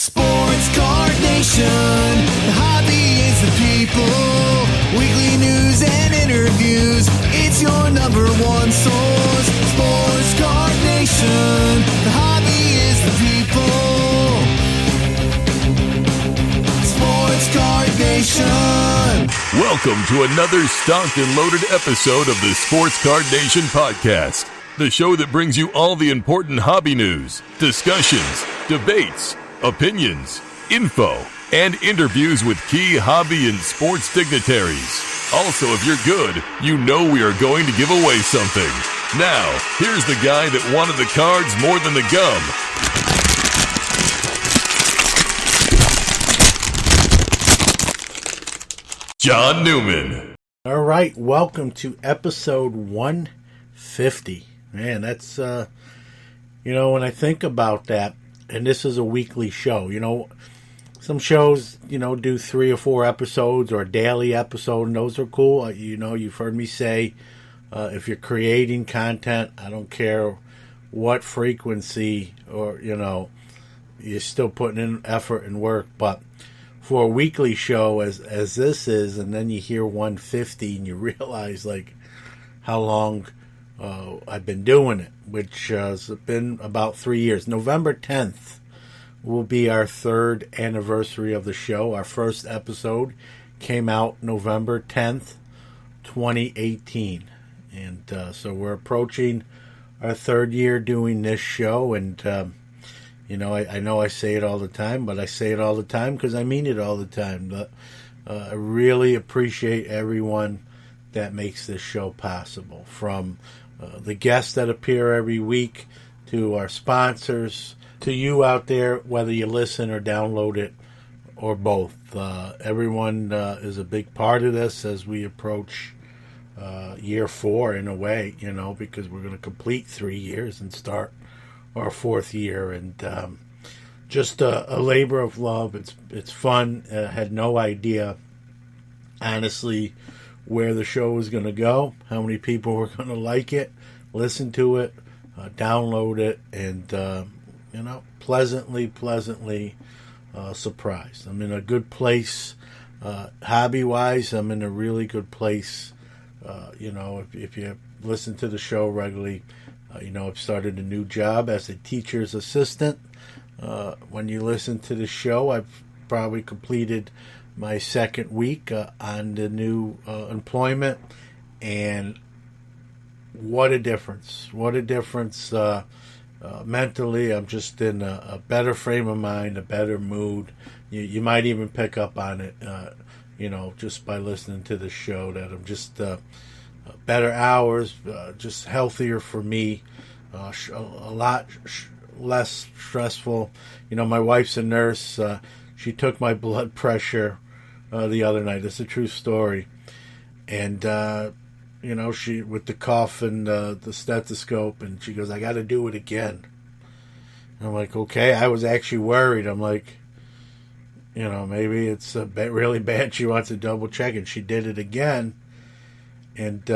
Sports Card Nation, the hobby is the people. Weekly news and interviews, it's your number one source. Sports Card Nation, the hobby is the people. Sports Card Nation. Welcome to another stocked and loaded episode of the Sports Card Nation podcast, the show that brings you all the important hobby news, discussions, debates, opinions, info, and interviews with key hobby and sports dignitaries. Also, if you're good, you know we are going to give away something. Now, here's the guy that wanted the cards more than the gum. John Newman. All right, welcome to episode 150. Man, that's, when I think about that, and this is a weekly show, some shows, do 3 or 4 episodes or a daily episode, and those are cool. You've heard me say, if you're creating content, I don't care what frequency or, you're still putting in effort and work, but for a weekly show as this is, and then you hear 150 and you realize how long I've been doing it, which has been about 3 years. November 10th will be our 3rd anniversary of the show. Our first episode came out November 10th, 2018. And so we're approaching our 3rd year doing this show, and I know I say it all the time, but I say it all the time because I mean it all the time. But I really appreciate everyone that makes this show possible, from the guests that appear every week to our sponsors, to you out there, whether you listen or download it or both. Everyone is a big part of this as we approach year 4 in a way, because we're going to complete 3 years and start our 4th year, and just a labor of love. It's fun. I had no idea, honestly, where the show was going to go, how many people were going to like it, listen to it, download it, and pleasantly surprised. I'm in a good place, hobby-wise. I'm in a really good place. If you listen to the show regularly, I've started a new job as a teacher's assistant. When you listen to the show, I've probably completed my 2nd week on the new employment, and what a difference. What a difference mentally. I'm just in a better frame of mind, a better mood. You might even pick up on it, just by listening to the show, that I'm just better hours, just healthier for me, a lot less stressful. My wife's a nurse. She took my blood pressure the other night. It's a true story. And, she, with the cough and the stethoscope, and she goes, "I got to do it again." And I'm like, okay. I was actually worried. I'm like, maybe it's really bad. She wants to double check, and she did it again. And,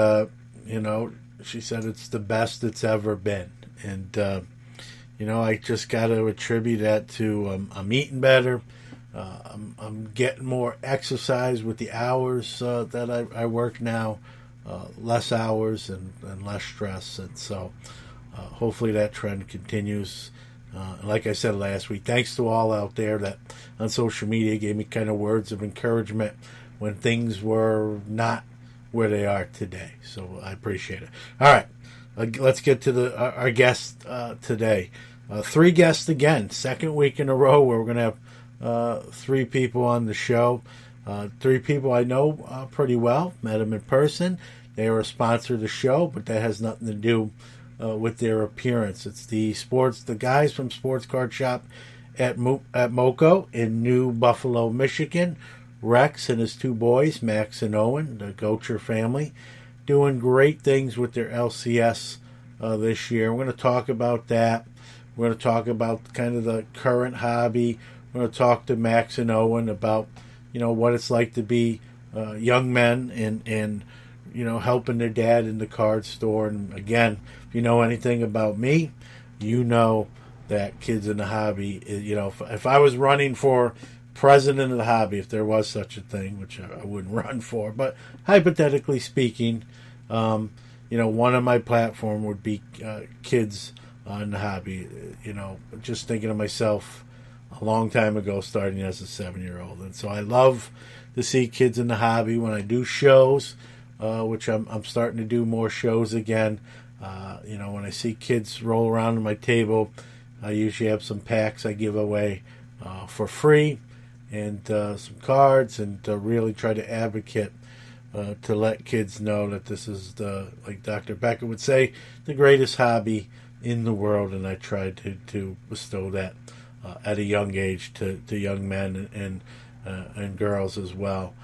she said it's the best it's ever been. And, I just got to attribute that to I'm eating better. I'm getting more exercise with the hours that I work now, less hours and less stress. And so hopefully that trend continues. Like I said last week, thanks to all out there that on social media gave me kind of words of encouragement when things were not where they are today. So I appreciate it. All right, let's get to our guest today. 3 guests again, 2nd week in a row where we're going to have 3 people on the show. 3 people I know pretty well, met them in person. They were a sponsor of the show, but that has nothing to do with their appearance. It's the guys from Sports Card Shop at Moco in New Buffalo, Michigan. Rex and his 2 boys, Max and Owen, the Gotcher family, doing great things with their LCS this year. We're going to talk about that. We're going to talk about kind of the current hobby. We're going to talk to Max and Owen about, what it's like to be young men and helping their dad in the card store. And again, if you know anything about me, you know that Kids in the Hobby, if I was running for president of the hobby, if there was such a thing, which I wouldn't run for, but hypothetically speaking, one of my platform would be Kids in the Hobby. Just thinking of myself a long time ago, starting as a 7-year-old, and so I love to see Kids in the Hobby when I do shows, which I'm starting to do more shows again. When I see kids roll around on my table, I usually have some packs I give away for free, and some cards, and really try to advocate to let kids know that this is like Dr. Becker would say, the greatest hobby in the world, and I try to bestow that at a young age to young men and girls as well.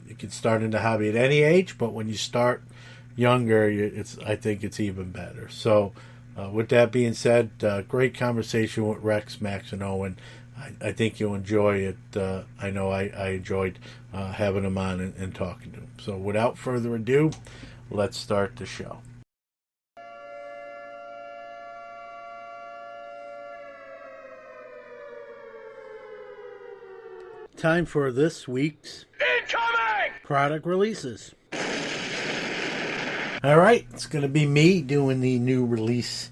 You can start in the hobby at any age, but when you start younger, I think it's even better. So. With that being said, great conversation with Rex, Max, and Owen. I think you'll enjoy it. I know I enjoyed having them on and talking to them. So without further ado, let's start the show. Time for this week's Incoming! Product releases. All right, it's going to be me doing the new release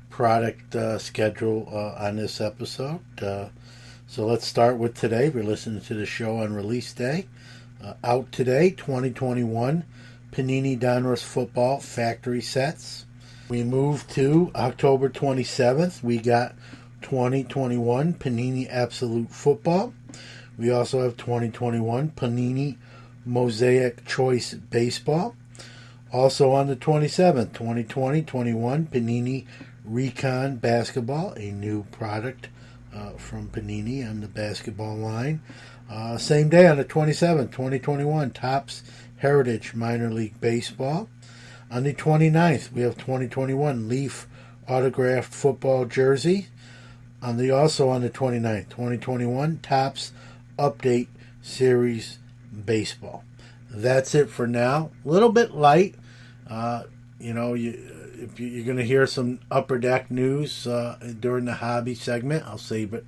product schedule on this episode. So let's start with today. We're listening to the show on release day. Out today, 2021 Panini Donruss Football Factory Sets. We move to October 27th. We got 2021 Panini Absolute Football. We also have 2021 Panini Mosaic Choice Baseball. Also on the 27th, 2020-21 Panini Recon Basketball, a new product from Panini on the basketball line. Same day on the 27th, 2021 Topps Heritage Minor League Baseball. On the 29th, we have 2021 Leaf Autographed Football Jersey. Also on the 29th, 2021 Topps Update Series Baseball. That's it for now. A little bit light. You're going to hear some Upper Deck news during the hobby segment. I'll save it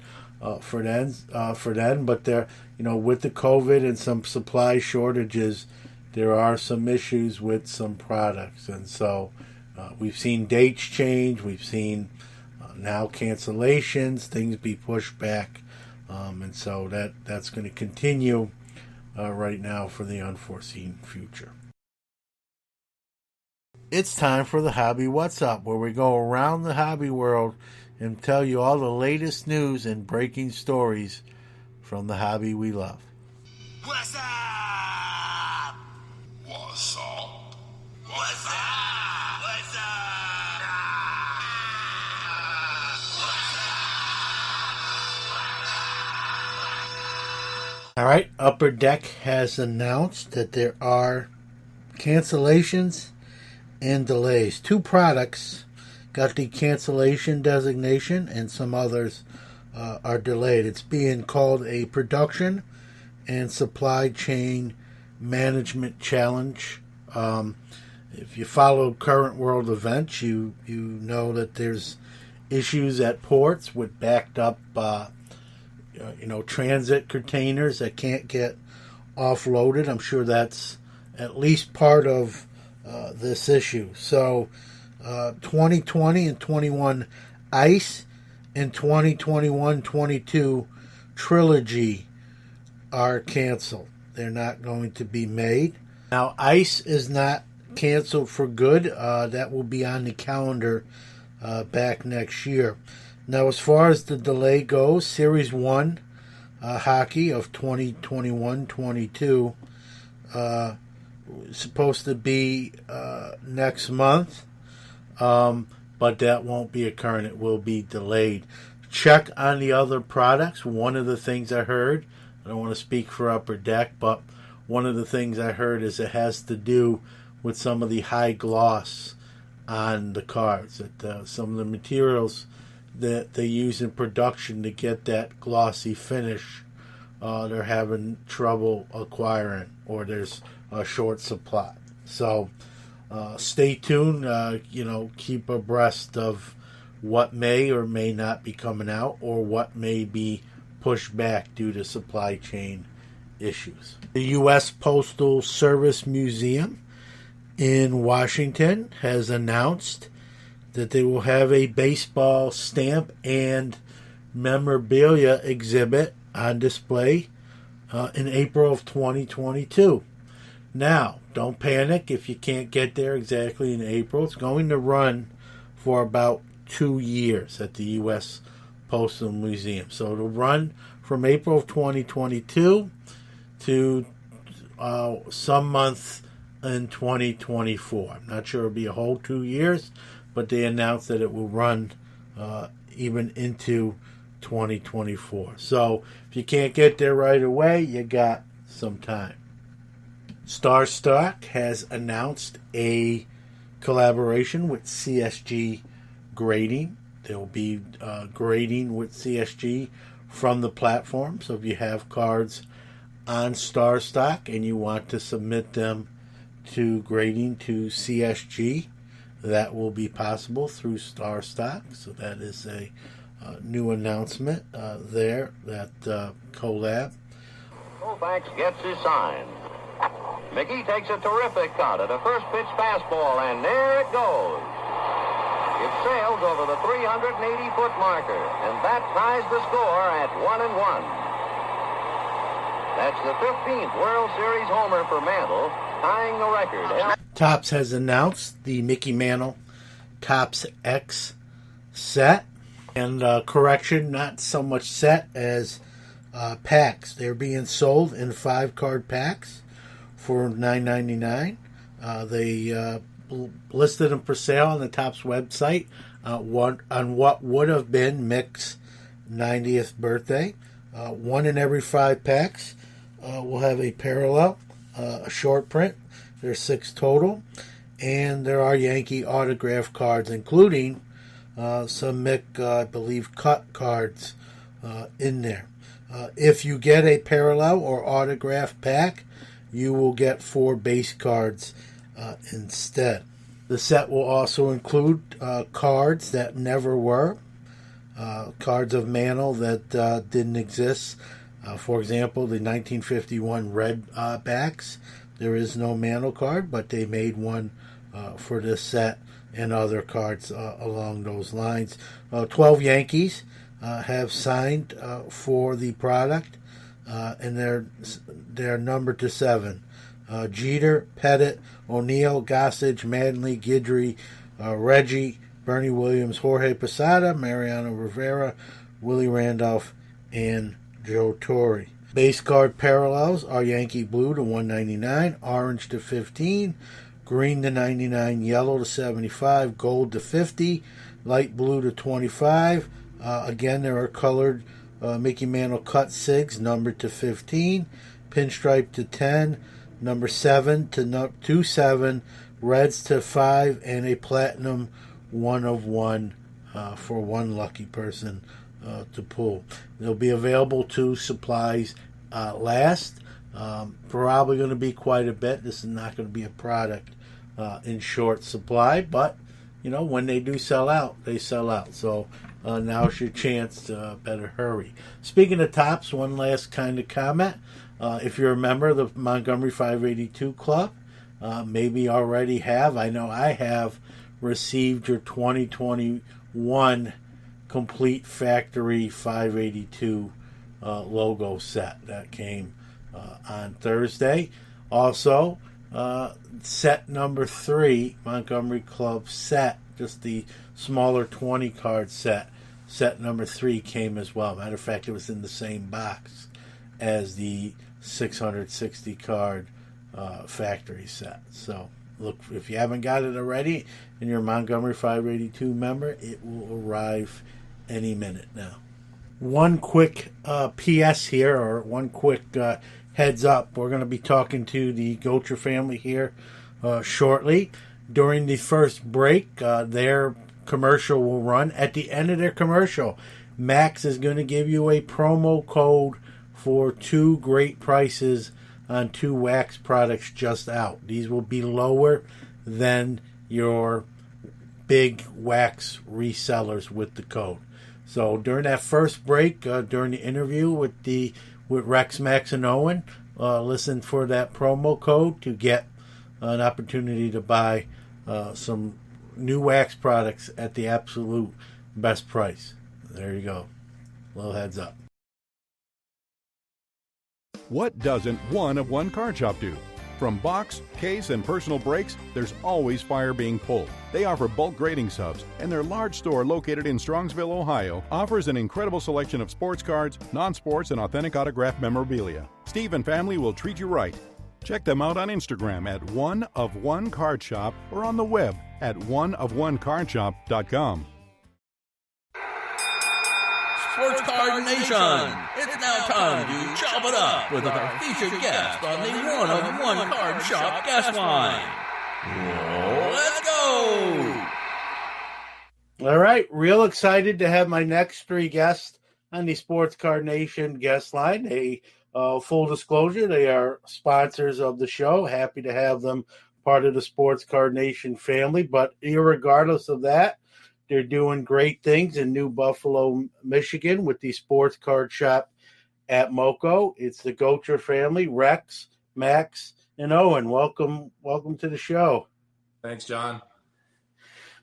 for then. But there, with the COVID and some supply shortages, there are some issues with some products, and so we've seen dates change. We've seen now cancellations, things be pushed back, and so that's going to continue right now for the unforeseen future. It's time for the Hobby What's Up, where we go around the hobby world and tell you all the latest news and breaking stories from the hobby we love. What's up? What's up? What's up? What's up? All right, Upper Deck has announced that there are cancellations and delays. 2 products got the cancellation designation, and some others are delayed. It's being called a production and supply chain management challenge. If you follow current world events, you know that there's issues at ports with backed up transit containers that can't get offloaded. I'm sure that's at least part of this issue. So 2020 and 21 Ice and 2021-22 Trilogy are canceled. They're not going to be made. Now, Ice is not canceled for good. That will be on the calendar back next year. Now, as far as the delay goes, Series 1 hockey of 2021-22 supposed to be next month, but that won't be occurring. It will be delayed. Check on the other products. One of the things I heard, I don't want to speak for Upper Deck, but one of the things I heard is it has to do with some of the high gloss on the cards, that some of the materials that they use in production to get that glossy finish, they're having trouble acquiring, or there's a short supply. So stay tuned. Keep abreast of what may or may not be coming out, or what may be pushed back due to supply chain issues. The U.S. Postal Service Museum in Washington has announced that they will have a baseball stamp and memorabilia exhibit on display in April of 2022. Now, don't panic if you can't get there exactly in April. It's going to run for about 2 years at the U.S. Postal Museum. So it'll run from April of 2022 to some month in 2024. I'm not sure it'll be a whole 2 years, but they announced that it will run even into 2024. So if you can't get there right away, you got some time. StarStock has announced a collaboration with CSG Grading. They'll be grading with CSG from the platform. So if you have cards on StarStock and you want to submit them to grading to CSG, that will be possible through StarStock. So that is a new announcement there, that collab. Koufax gets his sign. Mickey takes a terrific cut at a first pitch fastball, and there it goes. It sails over the 380-foot marker, and that ties the score at 1-1. That's the 15th World Series homer for Mantle, tying the record. Topps has announced the Mickey Mantle Topps X set. And correction, not so much set as packs. They're being sold in 5-card packs for $9.99. They listed them for sale on the Topps website on what would have been Mick's 90th birthday. One in every 5 packs will have a parallel, a short print. There's 6 total. And there are Yankee autograph cards, including some Mick, I believe, cut cards in there. If you get a parallel or autograph pack, you will get 4 base cards instead. The set will also include cards that never were, cards of Mantle that didn't exist. For example, the 1951 red backs. There is no Mantle card, but they made one for this set, and other cards along those lines. 12 Yankees have signed for the product, and they're numbered to 7. Jeter, Pettit, O'Neill, Gossage, Manley, Guidry, Reggie, Bernie Williams, Jorge Posada, Mariano Rivera, Willie Randolph, and Joe Torre. Base card parallels are Yankee Blue to 199, Orange to 15, Green to 99, Yellow to 75, Gold to 50, Light Blue to 25. Again, there are colored Mickey Mantle cut SIGs numbered to 15, Pinstripe to 10, number 7 to 7, Reds to 5, and a Platinum 1 of 1 for one lucky person to pull. They'll be available to supplies last. Probably going to be quite a bit. This is not going to be a product in short supply, but when they do sell out, they sell out. So now's your chance to better hurry. Speaking of Topps, one last kind of comment. If you're a member of the Montgomery 582 Club, maybe already have, I know I have, received your 2021 complete factory 582 logo set that came on Thursday. Also, set number 3, Montgomery Club set, just the smaller 20 card set number 3 came as well. Matter of fact, it was in the same box as the 660 card factory set. So look, if you haven't got it already and you're a Montgomery 582 member, it will arrive any minute now. One quick PS here, or one quick heads up. We're going to be talking to the Gotcher family here shortly. During the first break, their commercial will run. At the end of their commercial, Max is going to give you a promo code for 2 great prices on 2 wax products just out. These will be lower than your big wax resellers with the code. So during that first break, during the interview with Rex.Max and Owen, listen for that promo code to get an opportunity to buy some new wax products at the absolute best price. There you go. Little heads up. What doesn't one of one card shop do? From box, case, and personal brakes, there's always fire being pulled. They offer bulk grading subs, and their large store located in Strongsville, Ohio, offers an incredible selection of sports cards, non-sports, and authentic autographed memorabilia. Steve and family will treat you right. Check them out on Instagram at One of One Card Shop or on the web at oneofonecardshop.com. Sports Card Nation, it's now time to chop it up with our featured guest on the One of One Card Shop guest line. Let's go! All right, real excited to have my next three guests on the Sports Card Nation guest line. Full disclosure, they are sponsors of the show. Happy to have them part of the Sports Card Nation family. But irregardless of that, they're doing great things in New Buffalo, Michigan with the sports card shop at Moco. It's the Gotcher family, Rex, Max, and Owen. Welcome to the show. Thanks, John.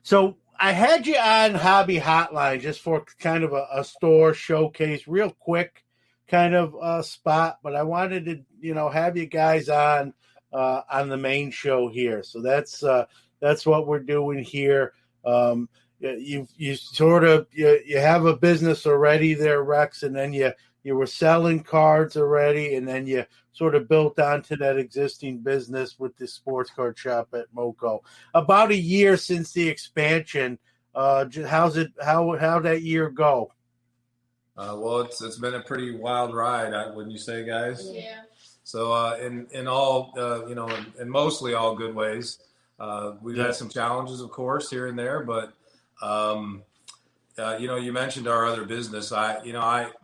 So I had you on Hobby Hotline just for kind of a store showcase, real quick kind of spot, but I wanted to, have you guys on the main show here. So that's what we're doing here. You have a business already there, Rex, and then you were selling cards already, and then you sort of built onto that existing business with the sports card shop at Moco. About a year since the expansion, how'd that year go? Well, it's been a pretty wild ride, wouldn't you say, guys? Yeah. So in all in mostly all good ways. We've had some challenges, of course, here and there, but you mentioned our other business.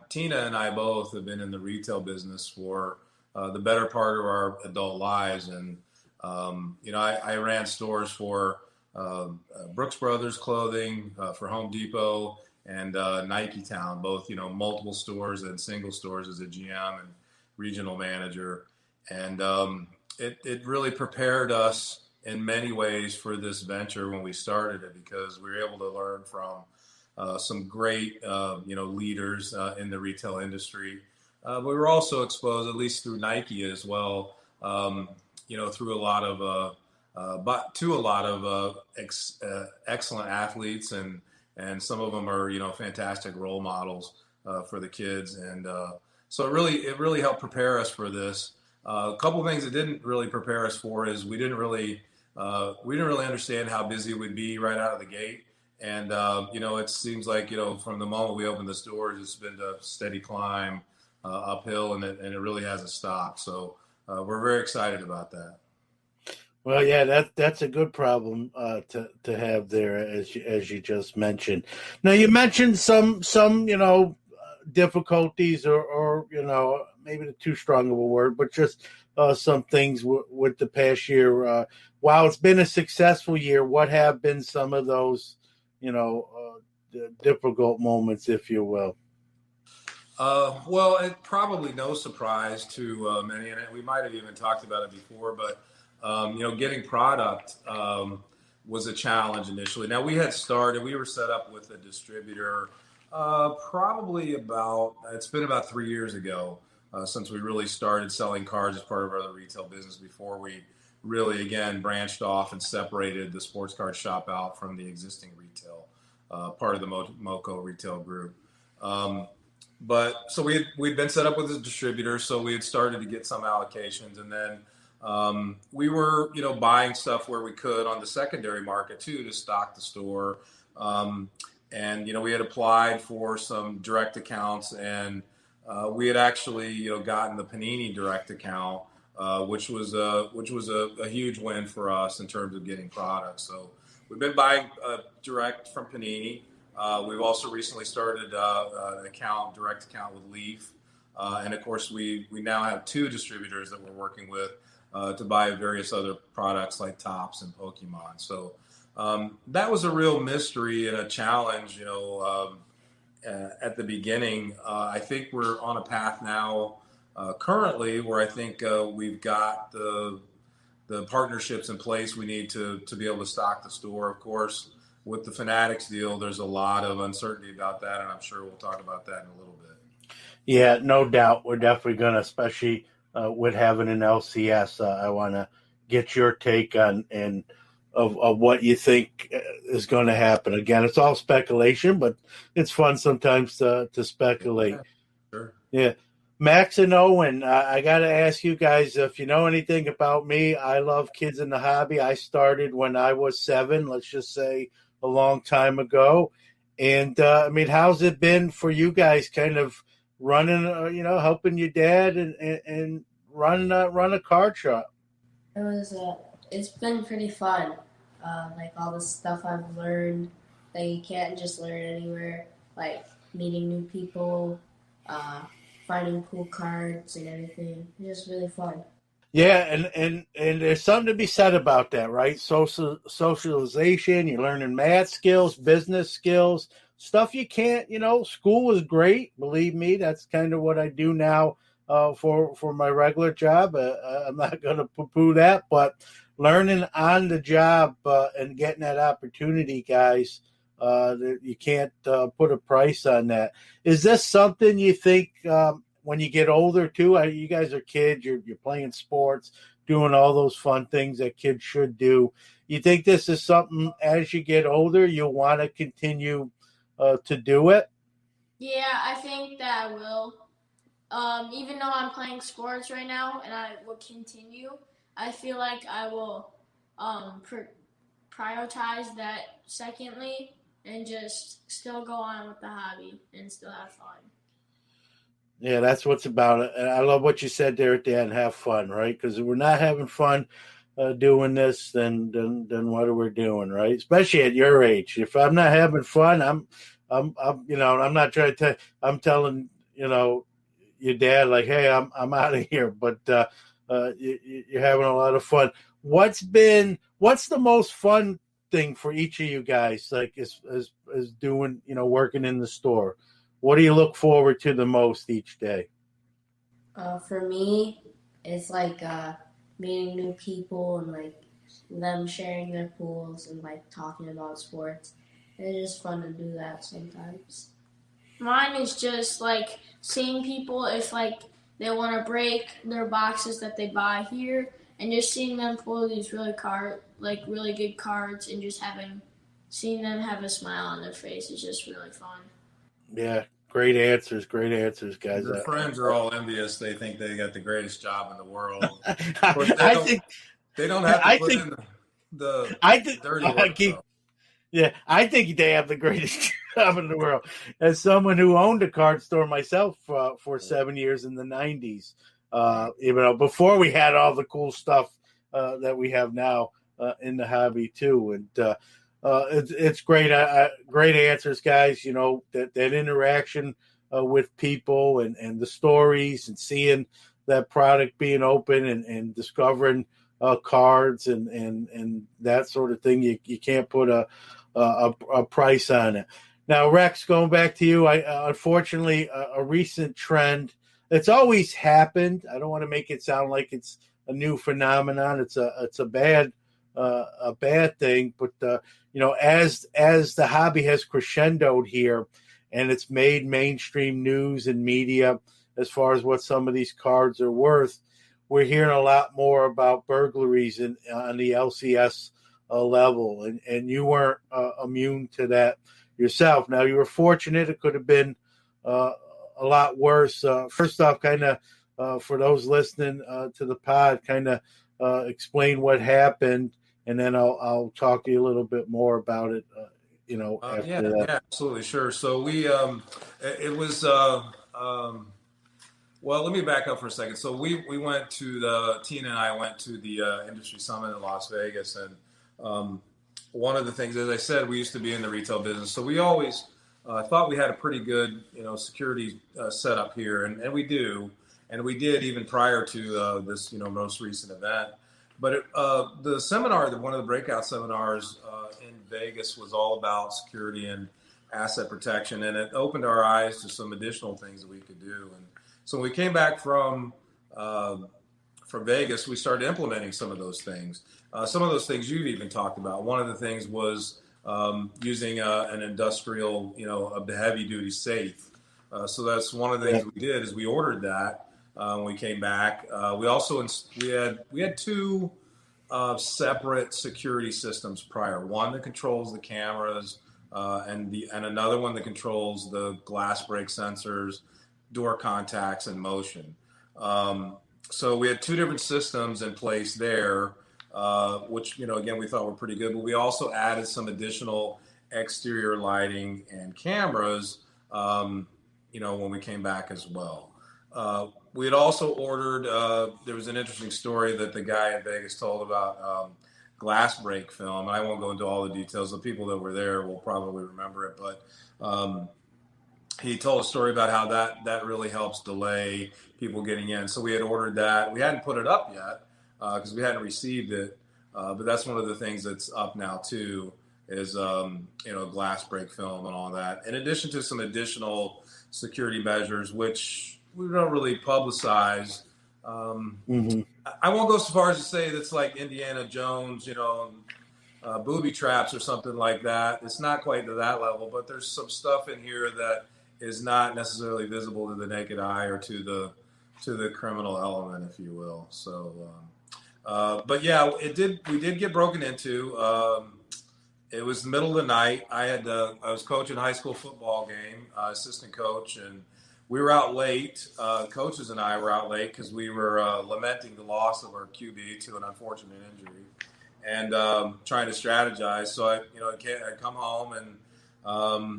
Tina and I both have been in the retail business for the better part of our adult lives, and I ran stores for Brooks Brothers Clothing, for Home Depot, and Nike Town, both multiple stores and single stores as a GM and regional manager, and it really prepared us in many ways for this venture when we started it, because we were able to learn from some great, leaders in the retail industry. But we were also exposed, at least through Nike as well, through a lot of, excellent athletes, and some of them are, fantastic role models for the kids, and so it really helped prepare us for this. A couple of things it didn't really prepare us for is we didn't really understand how busy it would be right out of the gate. And, it seems like, from the moment we opened the stores, it's been a steady climb uphill, and it really hasn't stopped. So we're very excited about that. Well, yeah, that's a good problem to have there, as you just mentioned. Now, you mentioned some difficulties or maybe too strong of a word, but just some things with the past year. While it's been a successful year, what have been some of those, difficult moments, if you will? Well, it's probably no surprise to many, and we might have even talked about it before, but getting product was a challenge initially. Now, we were set up with a distributor it's been about 3 years ago since we really started selling cards as part of our other retail business, before we really, again, branched off and separated the sports card shop out from the existing retail part of the Moco retail group. But so we'd been set up with a distributor, so we had started to get some allocations, and then we were, buying stuff where we could on the secondary market too, to stock the store. And, we had applied for some direct accounts, and we had actually, gotten the Panini direct account, which was a huge win for us in terms of getting products. So we've been buying direct from Panini. We've also recently started an direct account with Leaf. And of course, we now have two distributors that we're working with. to buy various other products like Topps and Pokemon. So that was a real mystery and a challenge, at the beginning. I think we're on a path now currently where I think we've got the partnerships in place we need to be able to stock the store. Of course, with the Fanatics deal, there's a lot of uncertainty about that, and I'm sure we'll talk about that in a little bit. Yeah, no doubt. We're definitely going to, especially with having an LCS. I want to get your take on of what you think is going to happen. Again, it's all speculation, but it's fun sometimes to speculate. Yeah, sure. Yeah. Max and Owen, I got to ask you guys if you know anything about me. I love kids in the hobby. I started when I was 7, let's just say a long time ago. And, how's it been for you guys kind of running, helping your dad and run a card shop? It's been pretty fun. Like all the stuff I've learned that you can't just learn anywhere, like meeting new people, finding cool cards and everything. It's just really fun. Yeah, and there's something to be said about that, right? Socialization, you're learning math skills, business skills, stuff you can't, school was great. Believe me, that's kind of what I do now for my regular job. I'm not going to poo-poo that, but learning on the job and getting that opportunity, guys, you can't put a price on that. Is this something you think when you get older too? You guys are kids, you're playing sports, doing all those fun things that kids should do. You think this is something as you get older you'll want to continue to do it? Yeah, I think that I will. Even though I'm playing sports right now and I will continue, I feel like I will prioritize that secondly and just still go on with the hobby and still have fun. Yeah, that's what's about it. And I love what you said there at the end. Have fun, right? Because if we're not having fun doing this, then what are we doing, right? Especially at your age. If I'm not having fun, I'm not trying to. I'm telling your dad like, hey, I'm out of here. But you're having a lot of fun. What's the most fun thing for each of you guys? Like as doing working in the store. What do you look forward to the most each day? For me, it's like meeting new people and like them sharing their pools and like talking about sports. It's just fun to do that sometimes. Mine is just like seeing people if like they want to break their boxes that they buy here and just seeing them pull these really good cards and just seeing them have a smile on their face is just really fun. Yeah, great answers, guys. Their friends are all envious. They think they got the greatest job in the world. I think they don't have to put in the dirty work. Yeah, I think they have the greatest job in the world. As someone who owned a card store myself for 7 years in the 90s, before we had all the cool stuff that we have now in the hobby too. And it's great. Great answers, guys. That interaction with people and the stories and seeing that product being open and discovering cards and that sort of thing. You can't put a price on it. Now, Rex, going back to you, unfortunately, a recent trend. It's always happened. I don't want to make it sound like it's a new phenomenon. It's a bad thing, but as the hobby has crescendoed here, and it's made mainstream news and media as far as what some of these cards are worth, we're hearing a lot more about burglaries on the LCS level, and you weren't immune to that yourself. Now, you were fortunate. It could have been a lot worse. First off, kind of for those listening to the pod, kind of explain what happened, and then I'll talk to you a little bit more about it. After that. Yeah, absolutely, sure. So we, it was. Well, let me back up for a second. So we went to Tina and I went to the industry summit in Las Vegas, and one of the things, as I said, we used to be in the retail business, so we always thought we had a pretty good security setup here, and we do. and we did even prior to this, most recent event. But the seminar, one of the breakout seminars in Vegas, was all about security and asset protection, and it opened our eyes to some additional things that we could do. And so when we came back from Vegas, we started implementing some of those things. Some of those things you've even talked about. One of the things was using an industrial, a heavy-duty safe. So that's one of the things we did is we ordered that when we came back. We also we had two separate security systems prior. One that controls the cameras, and another one that controls the glass break sensors, door contacts, and motion. So we had two different systems in place there, which, again, we thought were pretty good. But we also added some additional exterior lighting and cameras, when we came back as well. We had also ordered, there was an interesting story that the guy in Vegas told about glass break film. I won't go into all the details. The people that were there will probably remember it. But he told a story about how that really helps delay people getting in. So we had ordered that. We hadn't put it up yet because we hadn't received it. But that's one of the things that's up now, too, is, glass break film and all that. In addition to some additional security measures, which we don't really publicize. I won't go so far as to say that's like Indiana Jones, booby traps or something like that. It's not quite to that level, but there's some stuff in here that is not necessarily visible to the naked eye or to the criminal element, if you will. So, but yeah, we did get broken into. It was the middle of the night. I was coaching a high school football game, assistant coach, and we were out late. Coaches and I were out late because we were lamenting the loss of our QB to an unfortunate injury, and trying to strategize. So I come home, and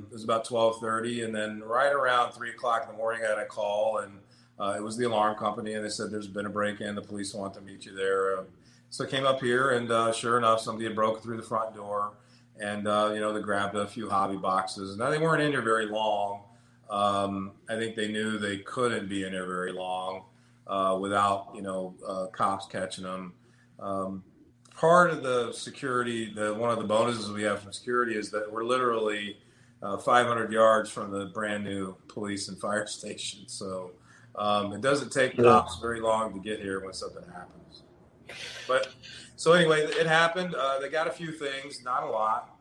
it was about 12:30, and then right around 3:00 in the morning, I had a call, and it was the alarm company, and they said there's been a break-in. The police want to meet you there. So I came up here, and sure enough, somebody had broken through the front door, and they grabbed a few hobby boxes. Now they weren't in here very long. I think they knew they couldn't be in there very long without, cops catching them. Part of the security, one of the bonuses we have from security is that we're literally 500 yards from the brand new police and fire station. So it doesn't take cops very long to get here when something happens. But so anyway, it happened. They got a few things, not a lot.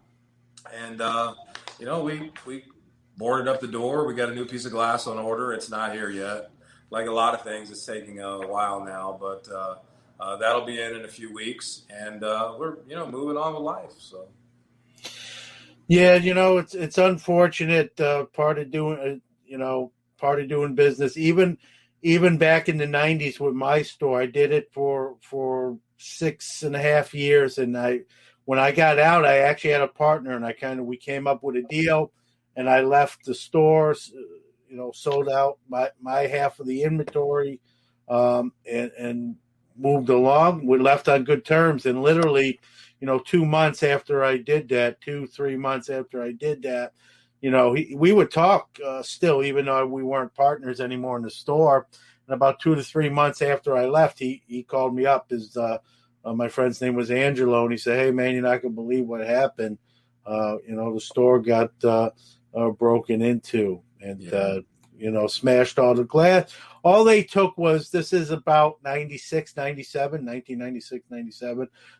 And, we boarded up the door. We got a new piece of glass on order. It's not here yet. Like a lot of things, it's taking a while now, but that'll be in a few weeks, and we're moving on with life. So yeah, it's unfortunate. Part of doing business. Even back in the 90s with my store, I did it for 6.5 years, and when I got out, I actually had a partner, and we came up with a deal. And I left the store, sold out my half of the inventory, and moved along. We left on good terms. And literally, 2 months after I did that, 2-3 months after I did that, we would talk still, even though we weren't partners anymore in the store. And about 2 to 3 months after I left, he called me up. My friend's name was Angelo, and he said, "Hey, man, you're not going to believe what happened. The store got broken into and, smashed all the glass. All they took was, this is about 1996, 97.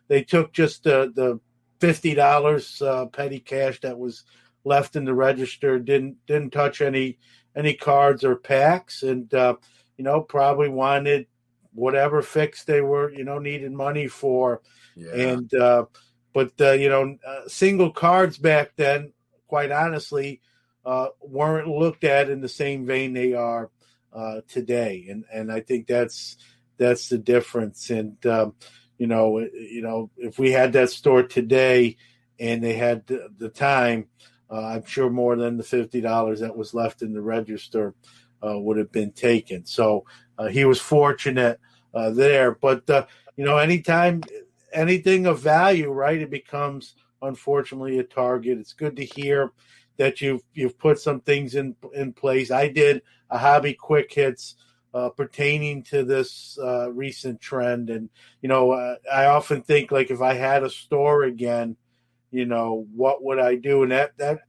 They took just the $50 petty cash that was left in the register, didn't touch any cards or packs, and, probably wanted whatever fix they were, needed money for. Yeah. And, single cards back then, quite honestly, weren't looked at in the same vein they are today, and I think that's the difference. And if we had that store today and they had the time, I'm sure more than the $50 that was left in the register would have been taken. So he was fortunate there, but anytime anything of value, right, it becomes unfortunately a target. It's good to hear that you've put some things in place. I did a hobby quick hits pertaining to this recent trend. And, I often think, like, if I had a store again, what would I do? And that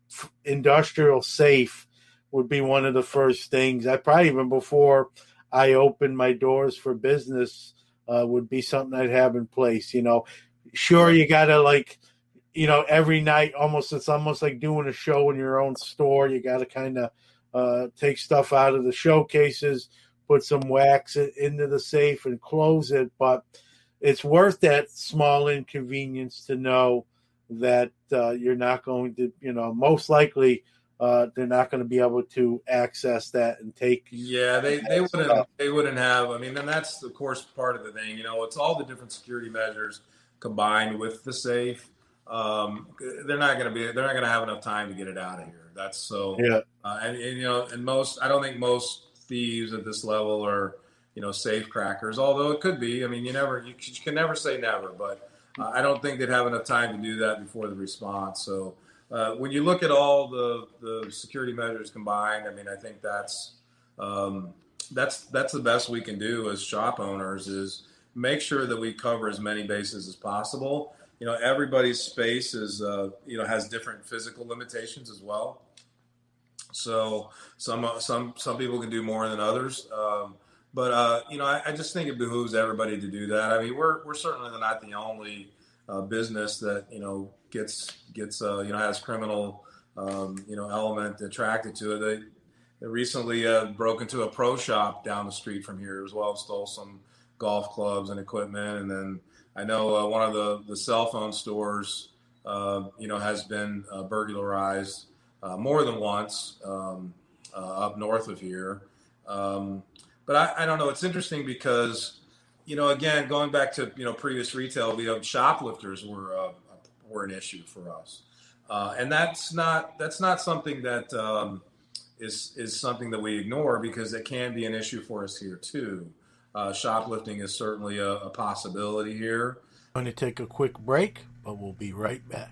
industrial safe would be one of the first things. I probably, even before I opened my doors for business, would be something I'd have in place. Sure, you got to, like, every night, it's almost like doing a show in your own store. You got to kind of take stuff out of the showcases, put some wax into the safe and close it. But it's worth that small inconvenience to know that you're not going to, most likely they're not going to be able to access that and take. Yeah, they wouldn't have. I mean, and that's of course part of the thing. It's all the different security measures combined with the safe. They're not going to have enough time to get it out of here. That's so. Yeah. And most, I don't think most thieves at this level are, safe crackers. Although it could be. I mean, you can never say never, but I don't think they'd have enough time to do that before the response. So when you look at all the security measures combined, I mean, I think that's the best we can do as shop owners is make sure that we cover as many bases as possible. Everybody's space is, has different physical limitations as well. So some people can do more than others. But I just think it behooves everybody to do that. I mean, we're certainly not the only business that, gets has criminal, element attracted to it. They recently broke into a pro shop down the street from here as well, stole some golf clubs and equipment. And then I know one of the cell phone stores, has been burglarized more than once up north of here. But I don't know. It's interesting because, again, going back to, previous retail, shoplifters were an issue for us. And that's not something that is something that we ignore because it can be an issue for us here too. Shoplifting is certainly a possibility here. I'm going to take a quick break, but we'll be right back.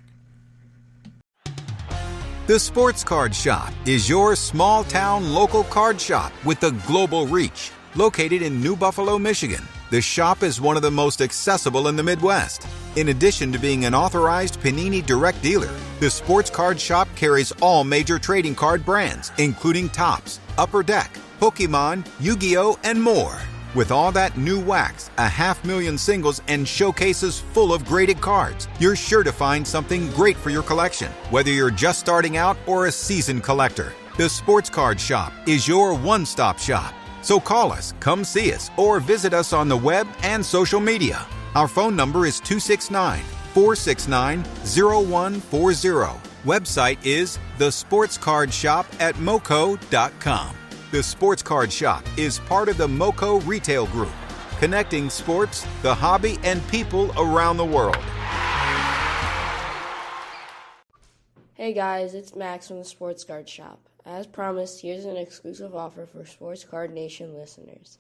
The Sports Card Shop is your small-town local card shop with a global reach. Located in New Buffalo, Michigan, the shop is one of the most accessible in the Midwest. In addition to being an authorized Panini direct dealer, the Sports Card Shop carries all major trading card brands, including Topps, Upper Deck, Pokemon, Yu-Gi-Oh!, and more. With all that new wax, 500,000 singles, and showcases full of graded cards, you're sure to find something great for your collection, whether you're just starting out or a seasoned collector. The Sports Card Shop is your one-stop shop. So call us, come see us, or visit us on the web and social media. Our phone number is 269-469-0140. Website is thesportscardshop@moco.com. The Sports Card Shop is part of the Moco Retail Group, connecting sports, the hobby, and people around the world. Hey guys, it's Max from the Sports Card Shop. As promised, here's an exclusive offer for Sports Card Nation listeners.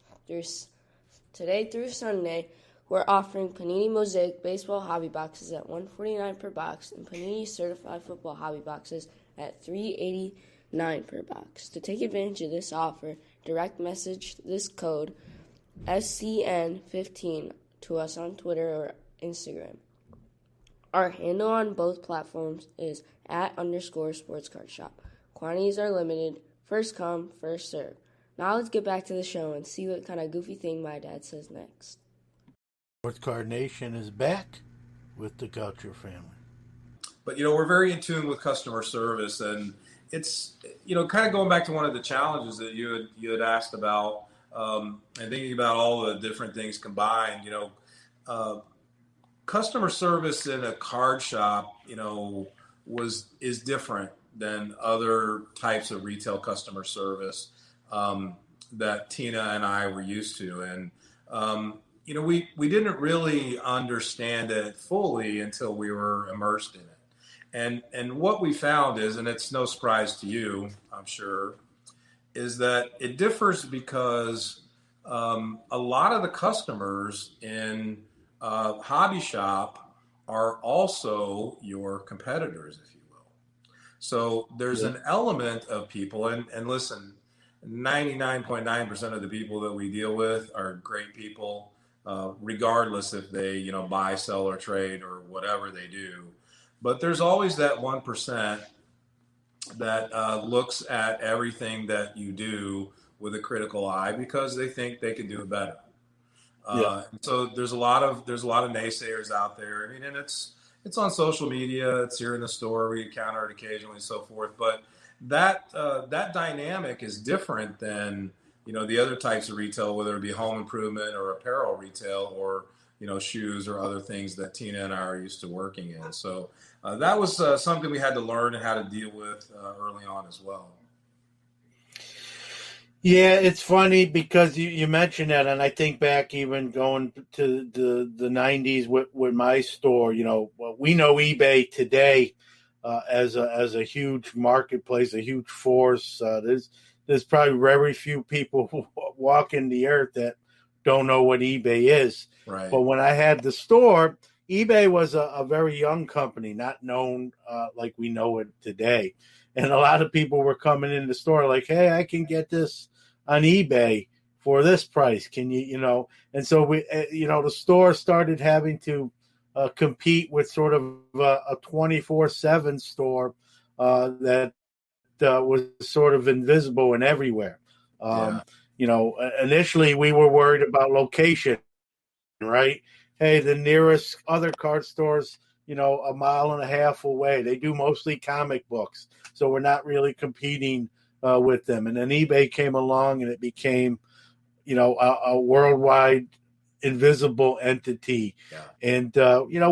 Today through Sunday, we're offering Panini Mosaic Baseball Hobby Boxes at $149 per box and Panini Certified Football Hobby Boxes at $389 per box. To take advantage of this offer, direct message this code SCN15 to us on Twitter or Instagram. Our handle on both platforms is @_sportscardshop. Quantities are limited. First come, first serve. Now let's get back to the show and see what kind of goofy thing my dad says next. Sports Card Nation is back with the Gotcher family. But, we're very in tune with customer service, and it's, kind of going back to one of the challenges that you had asked about, and thinking about all the different things combined, customer service in a card shop, is different than other types of retail customer service that Tina and I were used to. And, we didn't really understand it fully until we were immersed in it. And what we found is, and it's no surprise to you, I'm sure, is that it differs because a lot of the customers in a hobby shop are also your competitors, if you will. So there's an element of people, and listen, 99.9% of the people that we deal with are great people, regardless if they, buy, sell, or trade or whatever they do. But there's always that 1% that looks at everything that you do with a critical eye because they think they can do it better. So there's a lot of naysayers out there. I mean, and it's on social media. It's here in the store. We encounter it occasionally and so forth. But that dynamic is different than the other types of retail, whether it be home improvement or apparel retail or shoes or other things that Tina and I are used to working in. So that was something we had to learn and how to deal with early on as well. Yeah, it's funny because you mentioned that, and I think back even going to the 90s with my store. We know eBay today as a huge marketplace, a huge force. There's probably very few people who walking the earth that don't know what eBay is. Right. But when I had the store, eBay was a very young company, not known like we know it today. And a lot of people were coming in the store like, hey, I can get this on eBay for this price. Can you, and so we, the store started having to compete with sort of a 24/7 store that was sort of invisible and everywhere. Initially we were worried about location, right? Hey, the nearest other card stores, a mile and a half away. They do mostly comic books, so we're not really competing with them. And then eBay came along, and it became, a worldwide invisible entity. Yeah. And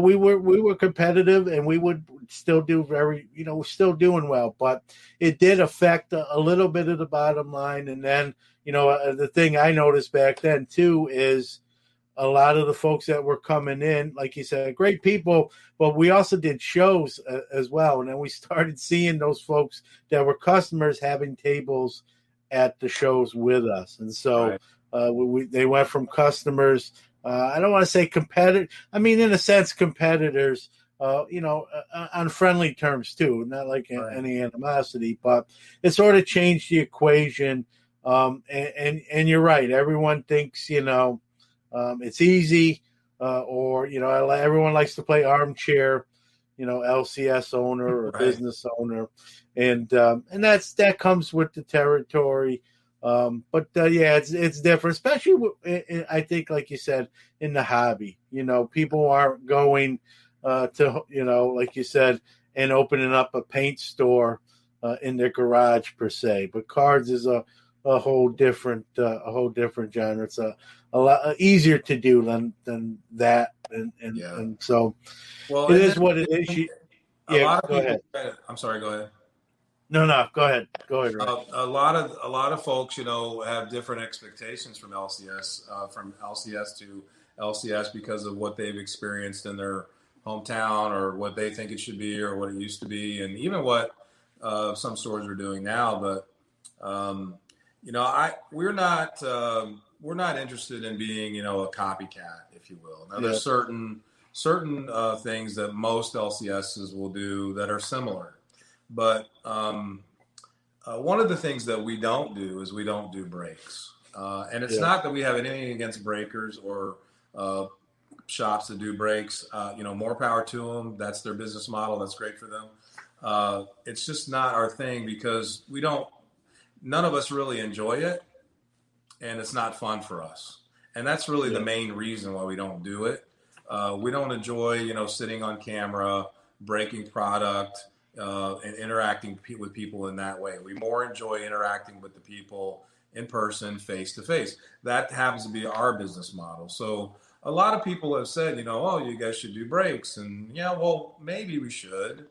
we were competitive, and we would still do we're still doing well, but it did affect a little bit of the bottom line. And then the thing I noticed back then too is a lot of the folks that were coming in, like you said, great people, but we also did shows as well. And then we started seeing those folks that were customers having tables at the shows with us. And so they went from customers, I don't want to say competitor. I mean, in a sense, competitors, on friendly terms too, not like any animosity, but it sort of changed the equation. And you're right. Everyone thinks, it's easy, or everyone likes to play armchair, LCS owner or business owner, and that comes with the territory. But it's different, especially I think, like you said, in the hobby. People aren't going to like you said, and opening up a paint store in their garage per se. But cards is a whole different genre. It's a lot easier to do than that, and so it is what it is. A lot of go people. ahead. I'm sorry. Go ahead. No, go ahead. Go ahead. Rick. A lot of folks, have different expectations from LCS to LCS because of what they've experienced in their hometown or what they think it should be or what it used to be, and even what some stores are doing now. But we're not interested in being, a copycat, if you will. Now, there's certain things that most LCSs will do that are similar. But one of the things that we don't do is we don't do breaks. And it's not that we have anything against breakers or shops that do breaks. More power to them. That's their business model. That's great for them. It's just not our thing because none of us really enjoy it, and it's not fun for us. And that's really the main reason why we don't do it. We don't enjoy, sitting on camera, breaking product, and interacting with people in that way. We more enjoy interacting with the people in person, face to face. That happens to be our business model. So a lot of people have said, oh, you guys should do breaks. And well, maybe we should.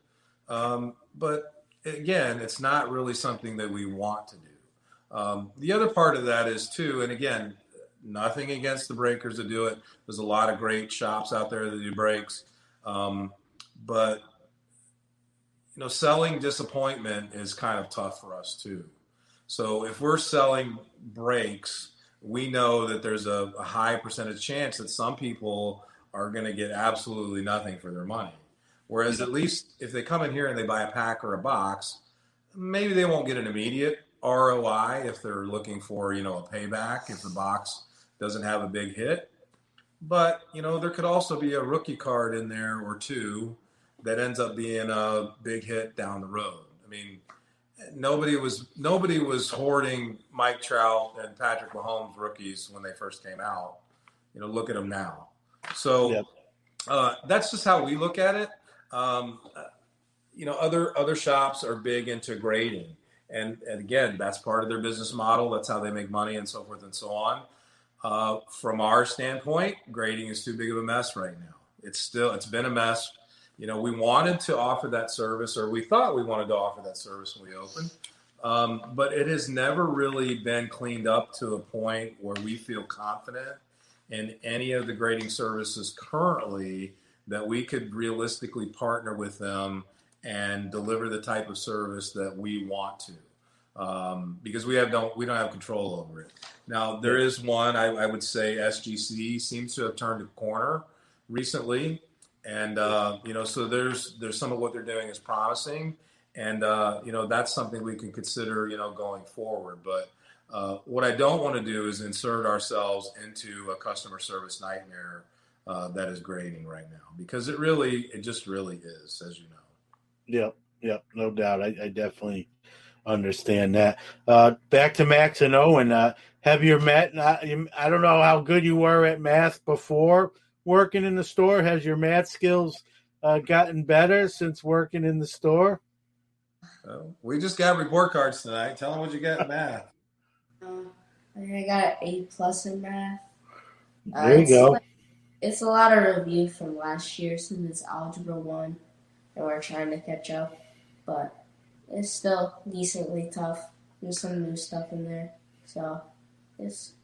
But again, it's not really something that we want to do. The other part of that is too, and again, nothing against the breakers that do it. There's a lot of great shops out there that do breaks. But selling disappointment is kind of tough for us too. So if we're selling breaks, we know that there's a high percentage chance that some people are going to get absolutely nothing for their money. Whereas at least if they come in here and they buy a pack or a box, maybe they won't get an immediate ROI if they're looking for, a payback if the box doesn't have a big hit. But, there could also be a rookie card in there or two that ends up being a big hit down the road. I mean, nobody was hoarding Mike Trout and Patrick Mahomes rookies when they first came out. Look at them now. So that's just how we look at it. Other shops are big into grading, and again, that's part of their business model. That's how they make money, and so forth and so on. From our standpoint, grading is too big of a mess right now. It's been a mess. We wanted to offer that service, or we thought we wanted to offer that service when we opened, but it has never really been cleaned up to a point where we feel confident in any of the grading services currently that we could realistically partner with them and deliver the type of service that we want to, because we don't have control over it. Now there is one, I would say SGC seems to have turned a corner recently, and so there's some of what they're doing is promising, and that's something we can consider going forward. But what I don't want to do is insert ourselves into a customer service nightmare that is grading right now, because it just really is, as you know. Yep, no doubt. I definitely understand that. Back to Max and Owen. Have your math? I don't know how good you were at math before working in the store. Has your math skills gotten better since working in the store? We just got report cards tonight. Tell them what you got in math. I got an A+ in math. There you go. It's a lot of review from last year since it's Algebra 1, and we're trying to catch up. But it's still decently tough. There's some new stuff in there. So it's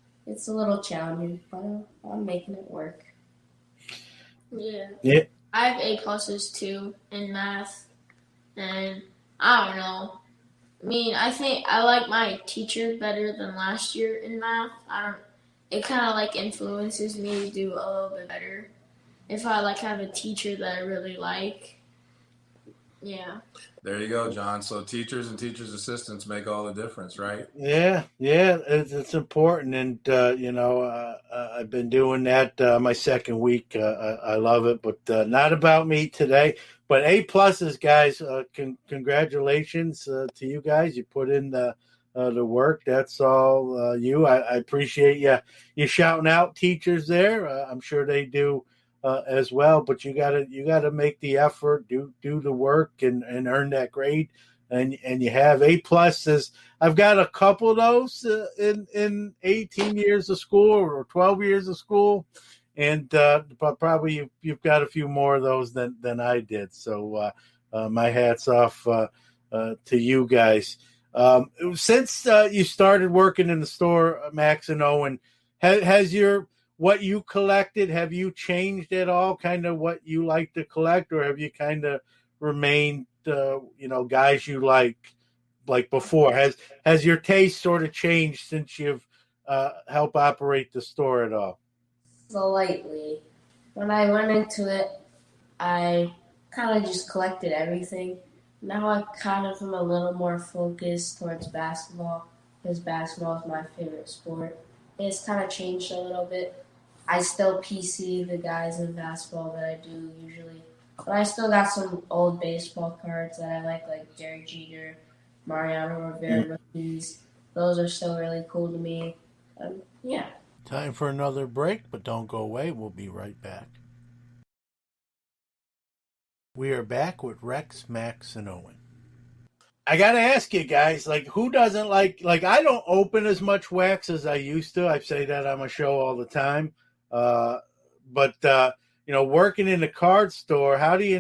a little challenging, but I'm making it work. Yeah. I have A+ too in math. And I don't know. I mean, I think I like my teacher better than last year in math. It kind of influences me to do a little bit better if I have a teacher that I really like. Yeah. There you go, John. So teachers and teachers' assistants make all the difference, right? Yeah, it's important, and I've been doing that my second week. I love it, but not about me today. But A+, guys, congratulations to you guys. You put in the work. That's all you. I appreciate you shouting out teachers there. I'm sure they do as well. But you gotta make the effort, do the work, and earn that grade. And you have A+. I've got a couple of those in 18 years of school or 12 years of school, and but probably you've got a few more of those than I did. So my hat's off to you guys. Since you started working in the store, Max and Owen, has what you collected, have you changed at all? Kind of what you like to collect, or have you kind of remained, guys you like before? Has your taste sort of changed since you've helped operate the store at all? Slightly. When I went into it, I kind of just collected everything. Now I kind of am a little more focused towards basketball, because basketball is my favorite sport. It's kind of changed a little bit. I still PC the guys in basketball that I do usually. But I still got some old baseball cards that I like Derek Jeter, Mariano Rivera rookies. Those are still really cool to me. Yeah. Time for another break, but don't go away. We'll be right back. We are back with Rex, Max, and Owen. I got to ask you guys, who doesn't like I don't open as much wax as I used to. I say that on my show all the time. But working in a card store, how do you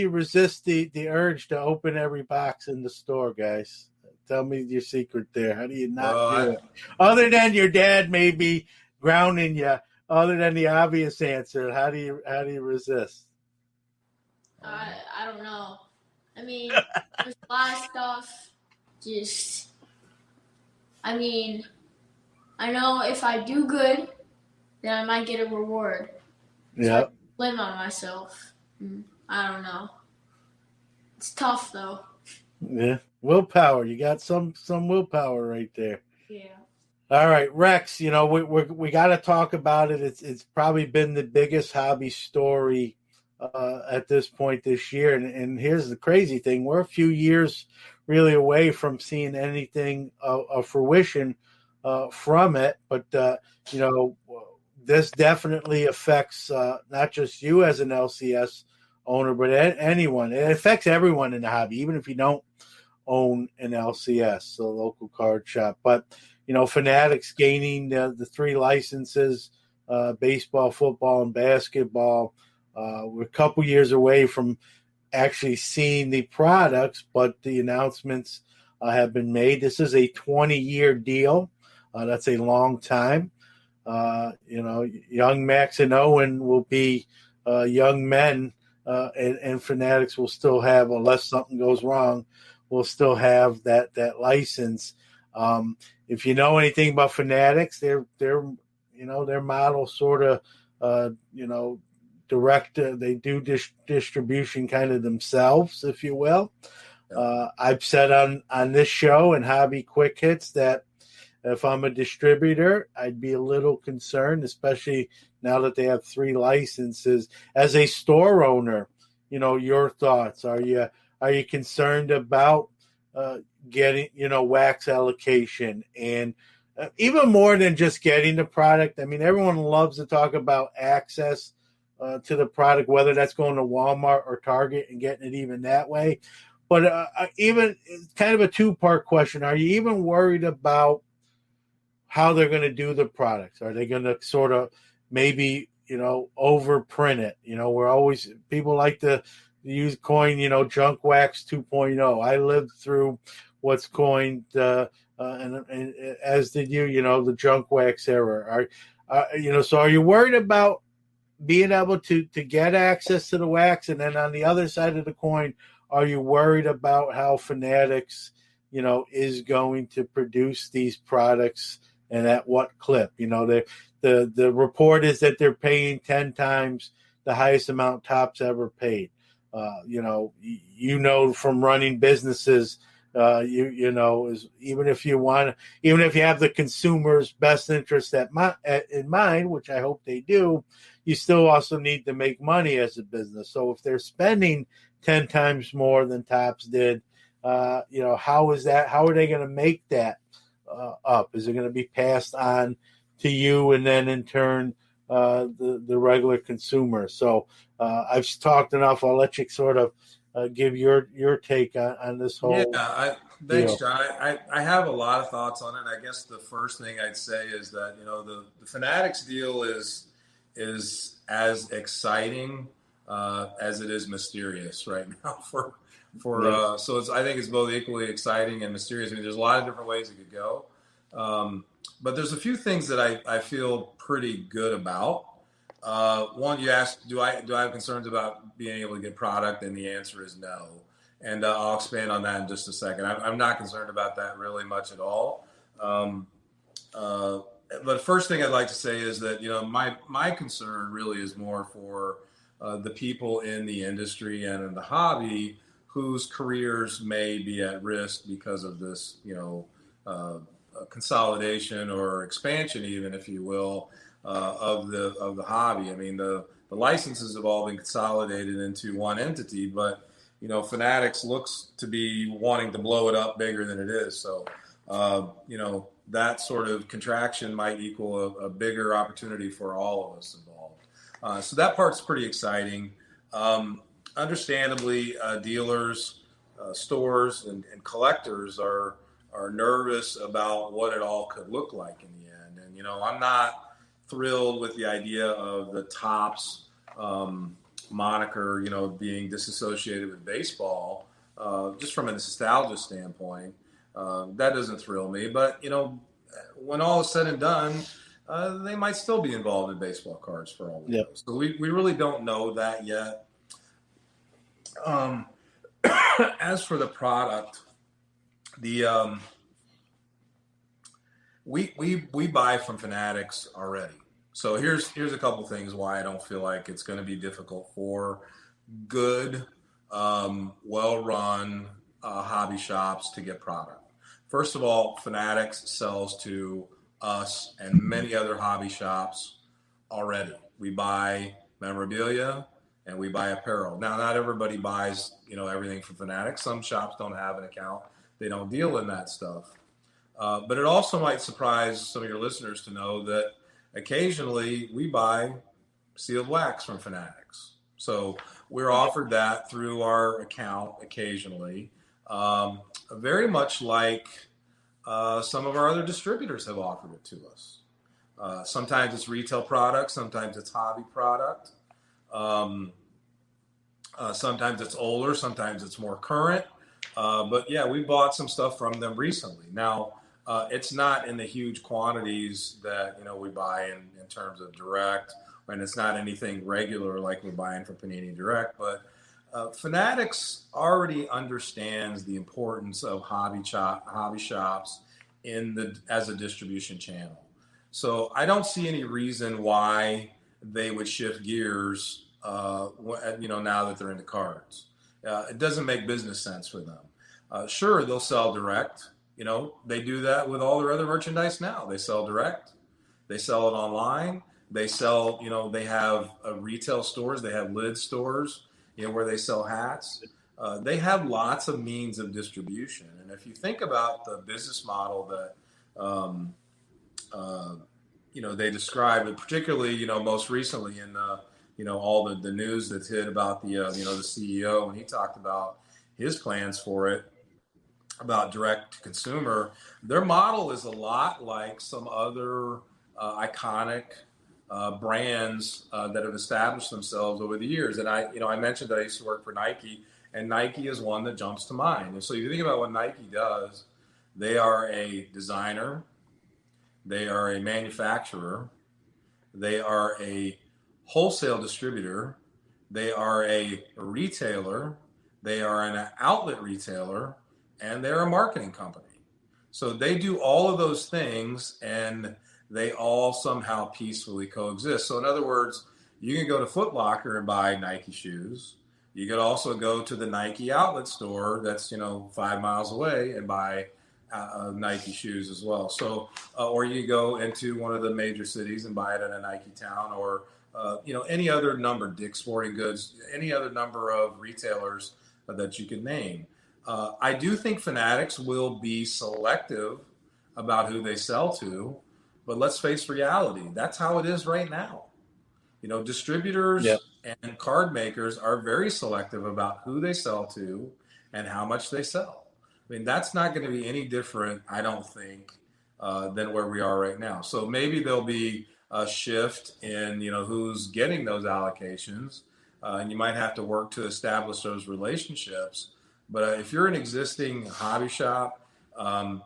resist the urge to open every box in the store, guys? Tell me your secret there. How do you not do it? Other than your dad maybe grounding you, other than the obvious answer, how do you resist? I don't know. I mean, there's a lot of stuff. I know if I do good, then I might get a reward. Yeah. So I blame on myself. I don't know. It's tough though. Yeah, willpower. You got some willpower right there. Yeah. All right, Rex. You know we got to talk about it. It's probably been the biggest hobby story at this point this year. And here's the crazy thing: we're a few years really away from seeing anything of fruition from it. But you know, this definitely affects not just you as an LCS owner, but anyone. It affects everyone in the hobby, even if you don't own an LCS, the local card shop. But you know, Fanatics gaining the 3 licenses, baseball, football, and basketball. We're a couple years away from actually seeing the products, but the announcements have been made. This is a 20-year deal. That's a long time. You know, young Max and Owen will be young men, and Fanatics will still have, unless something goes wrong, will still have that license. If you know anything about Fanatics, they're you know, their model sort of you know, direct. They do distribution kind of themselves, if you will. I've said on this show and Hobby Quick Hits that if I'm a distributor, I'd be a little concerned, especially now that they have 3 licenses. As a store owner, you know, your thoughts. Are you concerned about getting, you know, wax allocation and even more than just getting the product? I mean, everyone loves to talk about access to the product, whether that's going to Walmart or Target and getting it even that way. But even kind of a 2-part question. Are you even worried about how they're going to do the products? Are they going to sort of maybe, you know, overprint it? You know, people like to use coin, you know, junk wax 2.0. I lived through what's coined, and as did you know, the junk wax era. You know, so are you worried about being able to get access to the wax? And then on the other side of the coin, are you worried about how Fanatics, you know, is going to produce these products and at what clip? You know, the report is that they're paying 10 times the highest amount Topps ever paid. You know from running businesses, you know, is even if you have the consumer's best interest in mind, which I hope they do, you still also need to make money as a business. So if they're spending 10 times more than Topps did, you know, how are they going to make that up? Is it going to be passed on to you and then in turn the regular consumer? So I've talked enough. I'll let you sort of give your take on this whole thanks, deal. John. I have a lot of thoughts on it. I guess the first thing I'd say is that, you know, the Fanatics deal is as exciting as it is mysterious right now so I think it's both equally exciting and mysterious. I mean, there's a lot of different ways it could go. But there's a few things that I feel pretty good about. One, you asked, do I have concerns about being able to get product? And the answer is no. And I'll expand on that in just a second. I'm not concerned about that really much at all. But first thing I'd like to say is that, you know, my concern really is more for the people in the industry and in the hobby whose careers may be at risk because of this, you know, consolidation or expansion, even, if you will, of the hobby. I mean, the licenses have all been consolidated into one entity, but, you know, Fanatics looks to be wanting to blow it up bigger than it is. So, you know, that sort of contraction might equal a bigger opportunity for all of us involved. So that part's pretty exciting. Understandably, dealers, stores, and collectors are nervous about what it all could look like in the end. And, you know, I'm not thrilled with the idea of the Topps moniker, you know, being disassociated with baseball, just from a nostalgia standpoint. That doesn't thrill me. But, you know, when all is said and done, they might still be involved in baseball cards for all we know. So we really don't know that yet. As for the product, we buy from Fanatics already. So here's a couple things why I don't feel like it's going to be difficult for good, well-run hobby shops to get product. First of all, Fanatics sells to us and many other hobby shops already. We buy memorabilia and we buy apparel. Now, not everybody buys, everything from Fanatics. Some shops don't have an account. They don't deal in that stuff. But it also might surprise some of your listeners to know that occasionally we buy sealed wax from Fanatics. So we're offered that through our account occasionally, very much like some of our other distributors have offered it to us. Sometimes it's retail product, sometimes it's hobby product. Sometimes it's older, sometimes it's more current. But yeah, we bought some stuff from them recently. Now, it's not in the huge quantities that we buy in terms of direct, and it's not anything regular like we're buying from Panini Direct. But Fanatics already understands the importance of hobby shops as a distribution channel. So I don't see any reason why they would shift gears. Now that they're into cards, it doesn't make business sense for them. Sure, they'll sell direct. They do that with all their other merchandise now. They sell direct. They sell it online. They sell, they have retail stores. They have lid stores, where they sell hats. They have lots of means of distribution. And if you think about the business model that, they describe, and particularly, most recently in, all the news that's hit about the CEO, and he talked about his plans for it, about direct to consumer. Their model is a lot like some other iconic brands that have established themselves over the years. And I mentioned that I used to work for Nike, and Nike is one that jumps to mind. And so you think about what Nike does, they are a designer, they are a manufacturer, they are a wholesale distributor, they are a retailer, they are an outlet retailer, and they're a marketing company. So they do all of those things, and they all somehow peacefully coexist. So in other words, you can go to Foot Locker and buy Nike shoes. You could also go to the Nike outlet store that's 5 miles away and buy Nike shoes as well. So, or you go into one of the major cities and buy it at a Nike town, or any other number, Dick's Sporting Goods, any other number of retailers that you can name. I do think Fanatics will be selective about who they sell to, but let's face reality. That's how it is right now. Distributors and card makers are very selective about who they sell to and how much they sell. I mean, that's not going to be any different, I don't think, than where we are right now. So maybe there'll be a shift in, who's getting those allocations, and you might have to work to establish those relationships. But if you're an existing hobby shop, and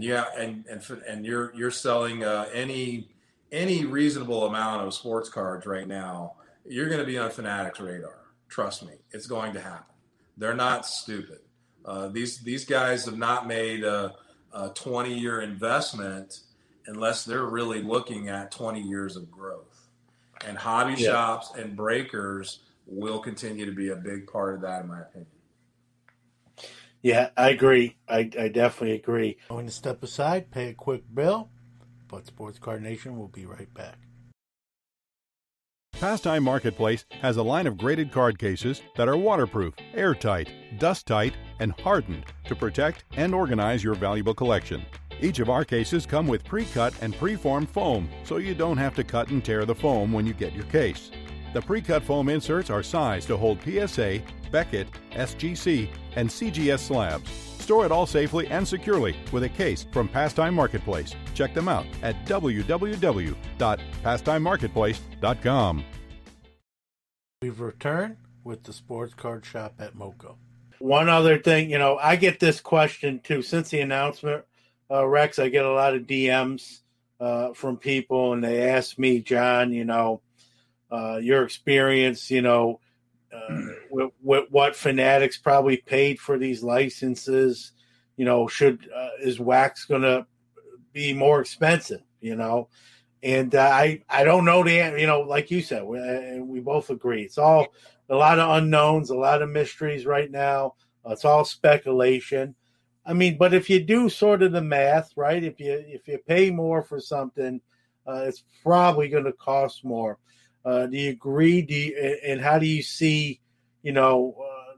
you're selling any reasonable amount of sports cards right now, you're going to be on Fanatics' radar. Trust me, it's going to happen. They're not stupid. These guys have not made a 20-year investment unless they're really looking at 20 years of growth. And hobby shops and breakers will continue to be a big part of that, in my opinion. Yeah, I agree. I definitely agree. I'm going to step aside, pay a quick bill, but Sports Card Nation will be right back. Pastime Marketplace has a line of graded card cases that are waterproof, airtight, dust-tight, and hardened to protect and organize your valuable collection. Each of our cases come with pre-cut and pre-formed foam, so you don't have to cut and tear the foam when you get your case. The pre-cut foam inserts are sized to hold PSA, Beckett, SGC, and CGS slabs. Store it all safely and securely with a case from Pastime Marketplace. Check them out at www.pastimemarketplace.com. We've returned with the Sports Card Shop at Moco. One other thing, I get this question too. Since the announcement, Rex, I get a lot of DMs from people, and they ask me, John, your experience, with what Fanatics probably paid for these licenses, is wax going to be more expensive, And I don't know the answer, like you said, we both agree. It's all a lot of unknowns, a lot of mysteries right now. It's all speculation. I mean, but if you do sort of the math, right? If you pay more for something, it's probably going to cost more. Do you agree? And how do you see,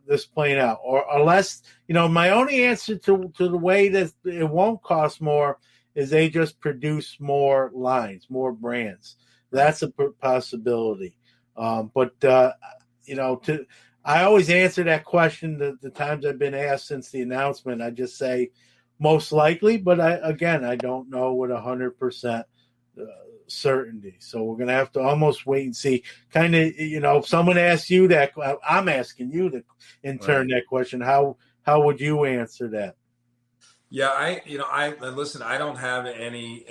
this playing out? Or unless, my only answer to the way that it won't cost more is they just produce more lines, more brands. That's a possibility. I always answer that question the times I've been asked since the announcement. I just say most likely, but I don't know with 100% certainty. So we're going to have to almost wait and see. Kind of, if someone asks you that, I'm asking you to in turn that question. How would you answer that? Yeah, I listen. I don't have any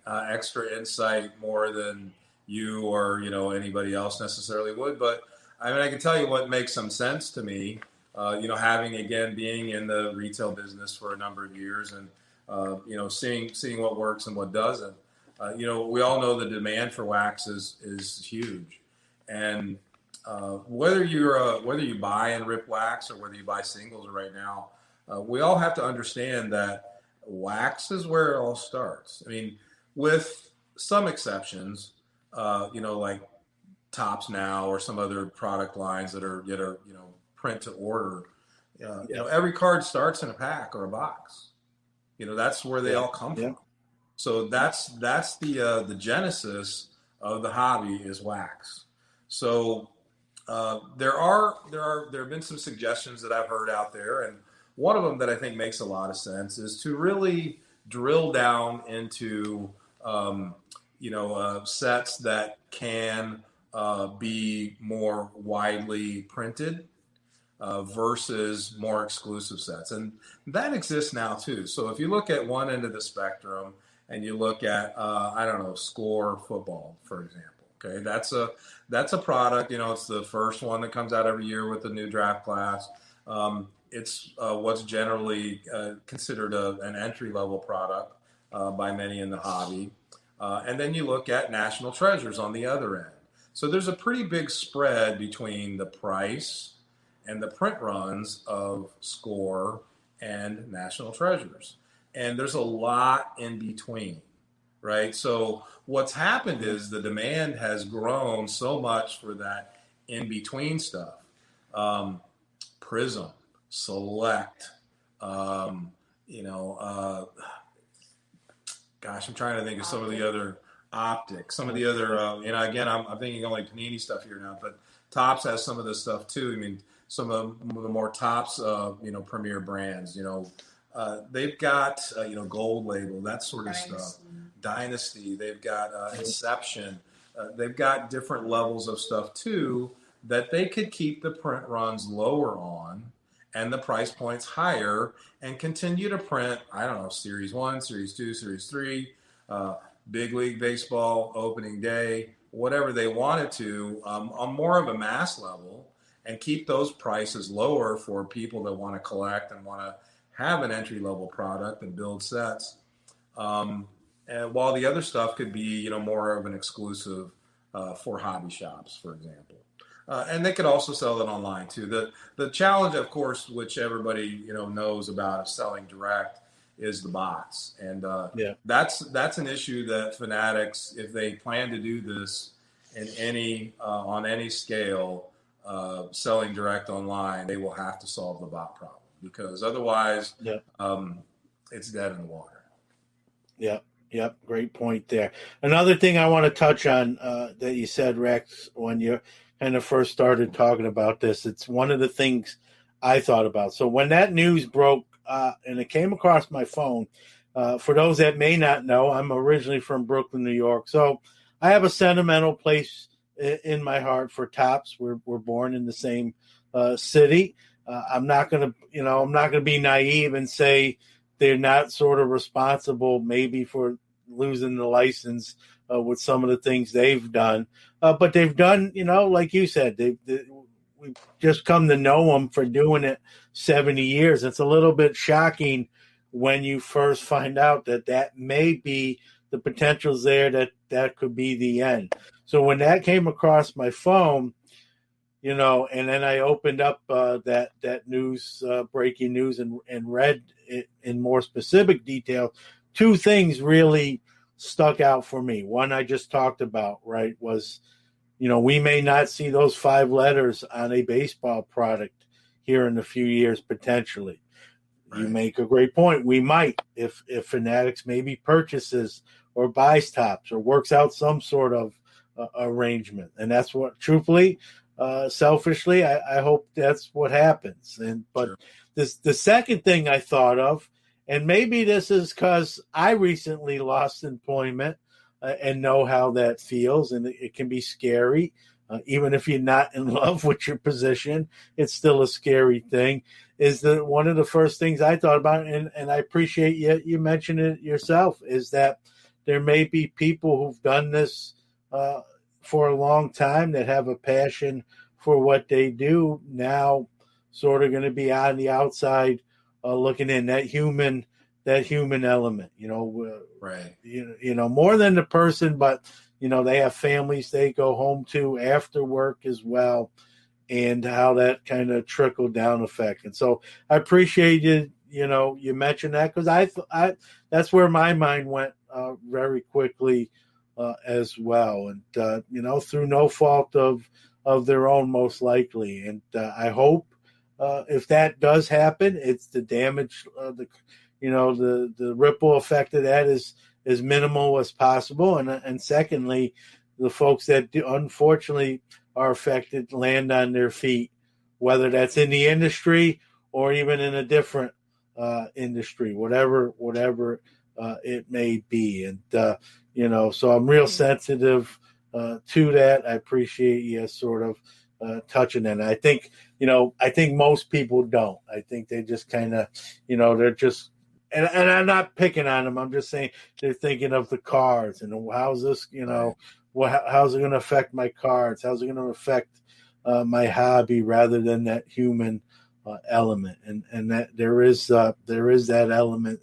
extra insight more than you or anybody else necessarily would. But I mean, I can tell you what makes some sense to me. Being in the retail business for a number of years, and seeing what works and what doesn't. We all know the demand for wax is huge, and whether you buy and rip wax or whether you buy singles right now. We all have to understand that wax is where it all starts. I mean, with some exceptions, like Tops Now or some other product lines that are print to order. Every card starts in a pack or a box. That's where they all come from. So that's the genesis of the hobby is wax. So there have been some suggestions that I've heard out there, and one of them that I think makes a lot of sense is to really drill down into, sets that can be more widely printed versus more exclusive sets. And that exists now too. So if you look at one end of the spectrum and you look at, Score football, for example, okay, that's a product, it's the first one that comes out every year with the new draft class. It's what's generally considered an entry-level product by many in the hobby. And then you look at National Treasures on the other end. So there's a pretty big spread between the price and the print runs of Score and National Treasures. And there's a lot in between, right? So what's happened is the demand has grown so much for that in-between stuff. Prism, Select, I'm trying to think of some of the other optics, some of the other, again, I'm thinking only Panini stuff here now, but Topps has some of this stuff too. I mean, some of the more Topps, premier brands, they've got, Gold Label, that sort of stuff. Dynasty, they've got Inception. They've got different levels of stuff too that they could keep the print runs lower on and the price points higher and continue to print, Series 1, Series 2, Series 3, Big League Baseball, opening day, whatever they wanted to on more of a mass level and keep those prices lower for people that want to collect and want to have an entry-level product and build sets. And while the other stuff could be, more of an exclusive for hobby shops, for example. And they could also sell it online too. The challenge, of course, which everybody knows about selling direct, is the bots, and that's an issue that Fanatics, if they plan to do this in on any scale, selling direct online, they will have to solve the bot problem because otherwise, it's dead in the water. Yep. Great point there. Another thing I want to touch on that you said, Rex, when you kind of first started talking about this, it's one of the things I thought about. So when that news broke and it came across my phone, for those that may not know, I'm originally from Brooklyn, New York. So I have a sentimental place in my heart for Topps. We're born in the same city. I'm not going to be naive and say they're not sort of responsible maybe for losing the license with some of the things they've done. But they've done, like you said, we've just come to know them for doing it 70 years. It's a little bit shocking when you first find out that may be the potential's there, that could be the end. So when that came across my phone, and then I opened up that news, breaking news, and read it in more specific detail. Two things really stuck out for me. One I just talked about, right, was, we may not see those 5 letters on a baseball product here in a few years, potentially. Right. You make a great point. We might, if Fanatics maybe purchases or buys Topps or works out some sort of arrangement. And that's what, truthfully, selfishly, I hope that's what happens. But sure. The second thing I thought of, and maybe this is because I recently lost employment and know how that feels, and it can be scary. Even if you're not in love with your position, it's still a scary thing. Is that one of the first things I thought about, and I appreciate you mentioned it yourself, is that there may be people who've done this for a long time that have a passion for what they do, now sort of going to be on the outside looking in, that human element, right. More than the person, but they have families they go home to after work as well, and how that kind of trickle down effect. And so I appreciated, you mentioned that, because I that's where my mind went very quickly as well. And, through no fault of their own, most likely. And I hope if that does happen, it's the damage, the ripple effect of that is as minimal as possible. And secondly, the folks that unfortunately are affected land on their feet, whether that's in the industry or even in a different industry, whatever it may be. And, so I'm real sensitive to that. I appreciate you sort of touching it. And I think most people don't. I think they just kind of, they're just, and I'm not picking on them. I'm just saying they're thinking of the cards and how's this, how's it going to affect my cards? How's it going to affect my hobby, rather than that human element? And that there is that element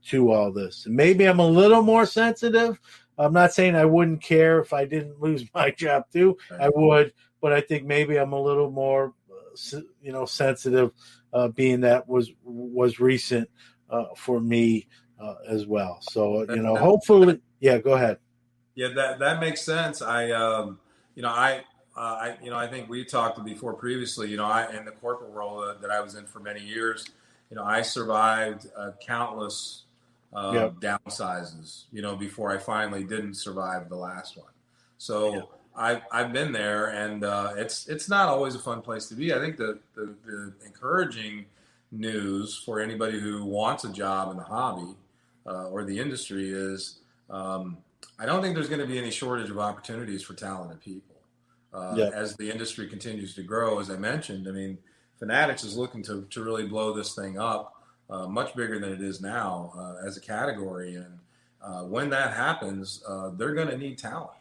to all this. And maybe I'm a little more sensitive. I'm not saying I wouldn't care if I didn't lose my job too. I would, but I think maybe I'm a little more, sensitive, being that was recent for me as well. So, hopefully, yeah, go ahead. Yeah, that makes sense. I think we talked before previously, in the corporate world that I was in for many years, I survived countless downsizes, before I finally didn't survive the last one. So I've been there, and it's not always a fun place to be. I think the encouraging news for anybody who wants a job in the hobby or the industry is I don't think there's going to be any shortage of opportunities for talented people as the industry continues to grow. As I mentioned, Fanatics is looking to really blow this thing up much bigger than it is now as a category. And when that happens, they're going to need talent.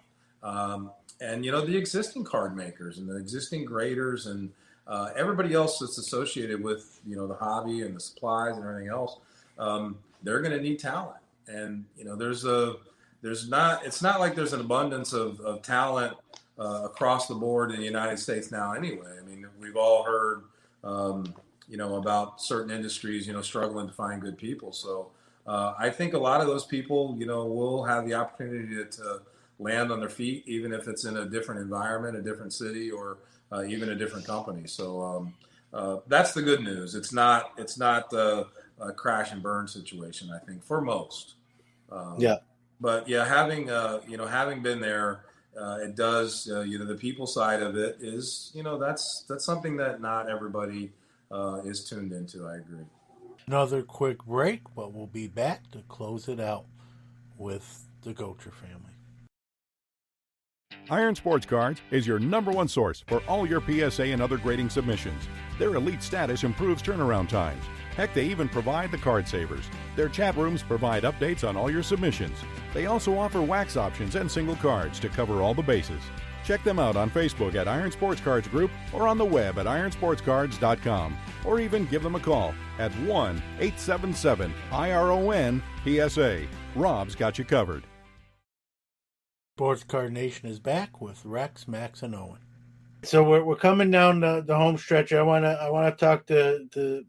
And, the existing card makers and the existing graders and everybody else that's associated with, the hobby and the supplies and everything else, they're going to need talent. And, it's not like there's an abundance of talent across the board in the United States now anyway. We've all heard, about certain industries, struggling to find good people. So I think a lot of those people, will have the opportunity to land on their feet, even if it's in a different environment, a different city, or even a different company. So that's the good news. It's not a crash and burn situation, I think, for most. But having been there, it does, the people side of it is, that's something that not everybody is tuned into. I agree. Another quick break, but we'll be back to close it out with the Gotcher family. Iron Sports Cards is your #1 source for all your PSA and other grading submissions. Their elite status improves turnaround times. Heck, they even provide the card savers. Their chat rooms provide updates on all your submissions. They also offer wax options and single cards to cover all the bases. Check them out on Facebook at Iron Sports Cards Group or on the web at ironsportscards.com, or even give them a call at 1-877-IRON-PSA. Rob's got you covered. Sports Card Nation is back with Rex, Max, and Owen. So we're coming down the home stretch. I wanna talk to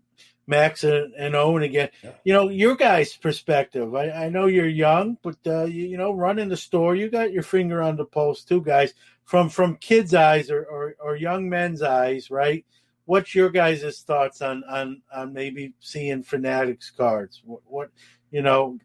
Max and Owen again. Yeah. You know, your guys' perspective. I know you're young, but you know, running the store, you got your finger on the pulse too, guys. From kids' eyes or young men's eyes, right? What's your guys' thoughts on maybe seeing Fanatics cards? What you know,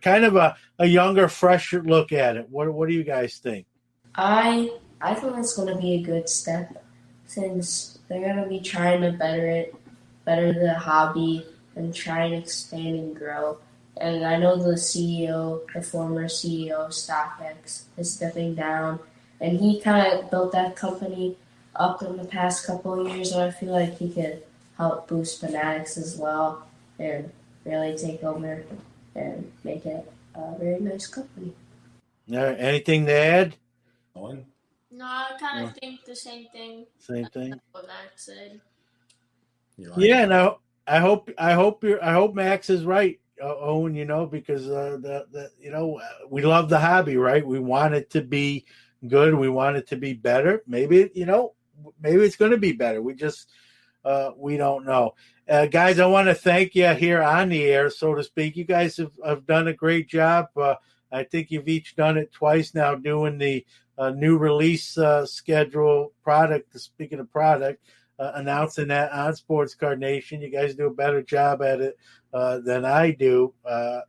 kind of a younger, fresher look at it. What do you guys think? I think it's going to be a good step since they're going to be trying to better the hobby, and try and expand and grow. And I know the CEO, the former CEO of StockX, is stepping down, and he kind of built that company up in the past couple of years, and I feel like he could help boost Fanatics as well and really take over and make it a very nice company. Anything to add? Owen? No, I kind of think the same thing. Same thing. What Max said. You like Yeah, it? no, I hope Max is right, Owen. You know, because the you know, we love the hobby, right? We want it to be good. We want it to be better. Maybe maybe it's going to be better. We don't know. Guys, I want to thank you here on the air, so to speak. You guys have done a great job. I think you've each done it twice now, doing the new release schedule product. Speaking of product, announcing that on Sports Card Nation. You guys do a better job at it than I do.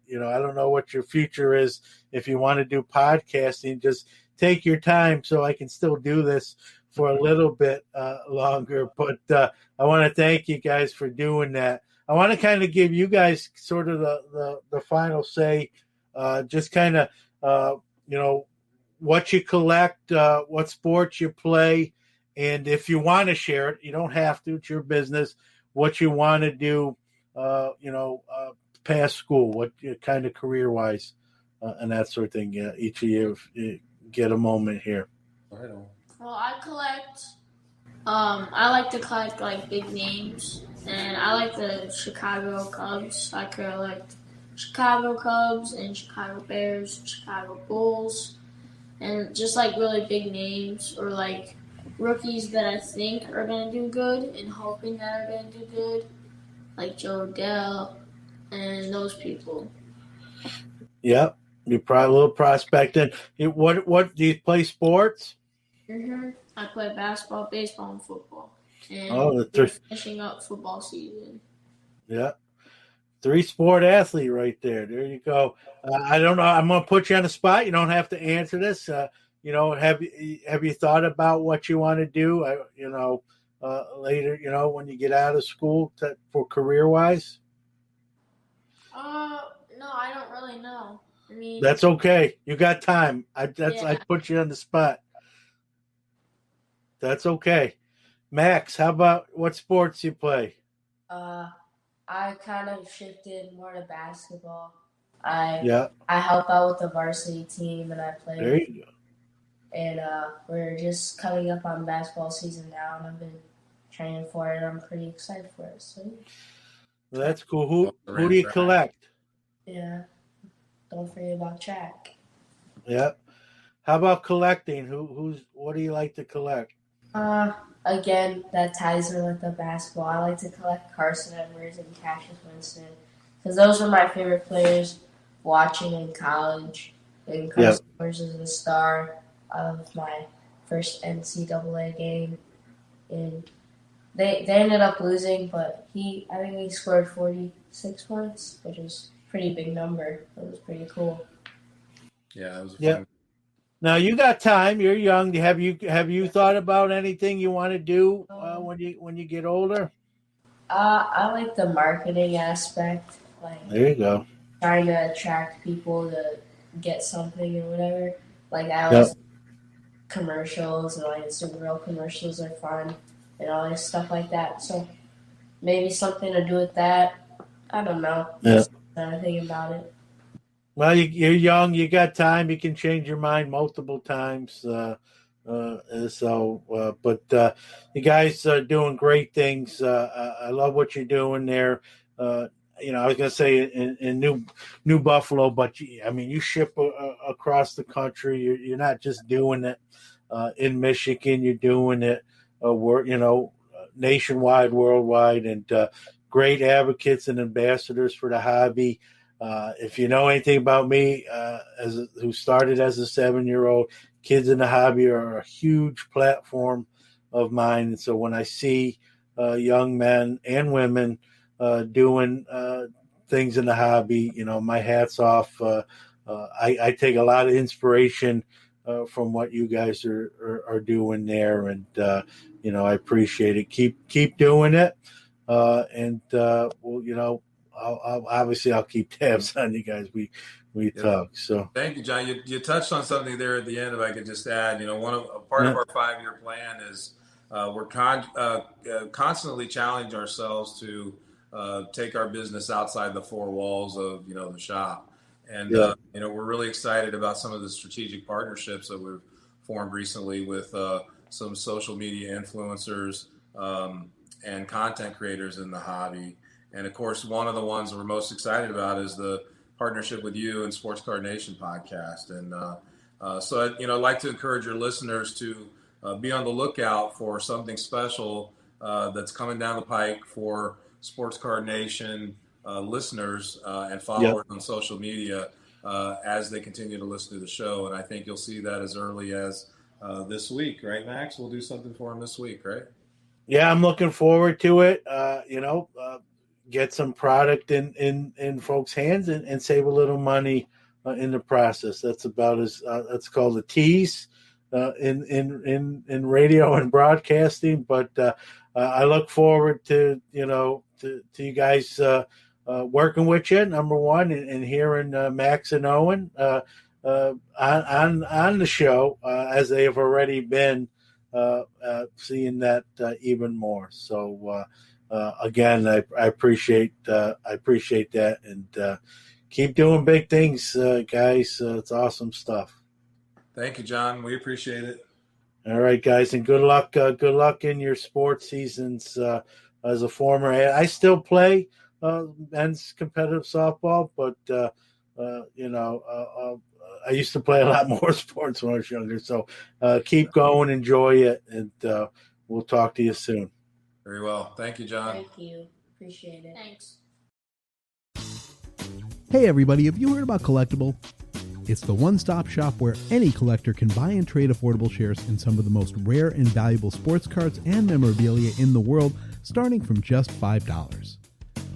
You know, I don't know what your future is. If you want to do podcasting, just take your time so I can still do this for a little bit longer. But I want to thank you guys for doing that. I want to kind of give you guys sort of the final say, just kind of, you know, what you collect, what sports you play, and if you want to share it, you don't have to. It's your business. What you want to do, you know, past school, what kind of career-wise, and that sort of thing. Yeah, each of you get a moment here. All right, Owen. Well, I collect. I like to collect like big names, and I like the Chicago Cubs. I collect Chicago Cubs and Chicago Bears, Chicago Bulls, and just like really big names or like rookies that I think are gonna do good and hoping that are gonna do good, like Joe Dell and those people. Yep, you're probably a little prospecting. What do you play sports? I play basketball, baseball, and football. And we're finishing up football season. Yeah. 3-sport athlete right there. There you go. I don't know. I'm going to put you on the spot. You don't have to answer this. You know, have you thought about what you want to do, you know, later, you know, when you get out of school for career-wise? No, I don't really know. I mean, That's okay. You got time. I put you on the spot. That's okay. Max, how about what sports you play? I kind of shifted more to basketball. I help out with the varsity team, and I play. There you go. And we're just coming up on basketball season now, and I've been training for it. I'm pretty excited for it. So well, that's cool. Who do you collect? Yeah, don't forget about track. Yeah. How about collecting? What do you like to collect? Again, that ties in with the basketball. I like to collect Carson Edwards and Cassius Winston because those are my favorite players watching in college. And Carson Edwards is the star of my first NCAA game, and they ended up losing, but I think he scored 46 points, which is a pretty big number. It was pretty cool. Yeah, it was a fun. Now you got time. You're young. Have you thought about anything you want to do when you get older? I like the marketing aspect. Like there you go. Trying to attract people to get something or whatever. Like I always commercials and like Super Bowl commercials are fun and all this stuff like that. So maybe something to do with that. I don't know. Just thinking about it. Well, you're young. You got time. You can change your mind multiple times. But you guys are doing great things. I love what you're doing there. You know, I was gonna say in New Buffalo, but I mean, you ship across the country. You're not just doing it in Michigan. You're doing it, nationwide, worldwide, and great advocates and ambassadors for the hobby. If you know anything about me, who started as a 7-year-old, kids in the hobby are a huge platform of mine. And so when I see young men and women doing things in the hobby, my hat's off. I take a lot of inspiration from what you guys are doing there, and I appreciate it. Keep doing it, I'll keep tabs on you guys. We talk. So thank you, John. You touched on something there at the end. If I could just add, a part of our 5-year plan is we're constantly challenge ourselves to take our business outside the four walls of the shop. And we're really excited about some of the strategic partnerships that we've formed recently with some social media influencers and content creators in the hobby. And of course, one of the ones we're most excited about is the partnership with you and Sports Card Nation podcast. And so I'd like to encourage your listeners to be on the lookout for something special that's coming down the pike for Sports Card Nation listeners and followers on social media as they continue to listen to the show. And I think you'll see that as early as this week, right, Max? We'll do something for them this week, right? Yeah, I'm looking forward to it. Get some product in folks' hands and save a little money in the process. That's about that's called a tease in radio and broadcasting. But I look forward to you guys working with you, number one, and hearing Max and Owen on the show as they have already been. Seeing that even more. So again, I appreciate that, and keep doing big things, guys. It's awesome stuff. Thank you, John. We appreciate it. All right, guys, and good luck. Good luck in your sports seasons. As a former, I still play men's competitive softball, but I used to play a lot more sports when I was younger. So keep going, enjoy it, and we'll talk to you soon. Very well. Thank you, John. Thank you. Appreciate it. Thanks. Hey, everybody. Have you heard about Collectible? It's the one-stop shop where any collector can buy and trade affordable shares in some of the most rare and valuable sports cards and memorabilia in the world, starting from just $5.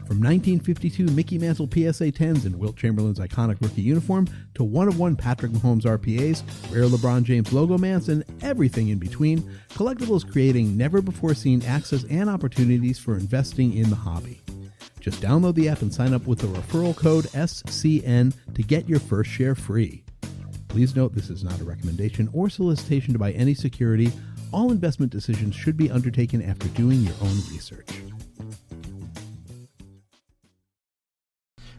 From 1952 Mickey Mantle PSA 10s and Wilt Chamberlain's iconic rookie uniform to one-of-one Patrick Mahomes RPAs, rare LeBron James logo mats, and everything in between, Collectible is creating never-before-seen access and opportunities for investing in the hobby. Just download the app and sign up with the referral code SCN to get your first share free. Please note this is not a recommendation or solicitation to buy any security. All investment decisions should be undertaken after doing your own research.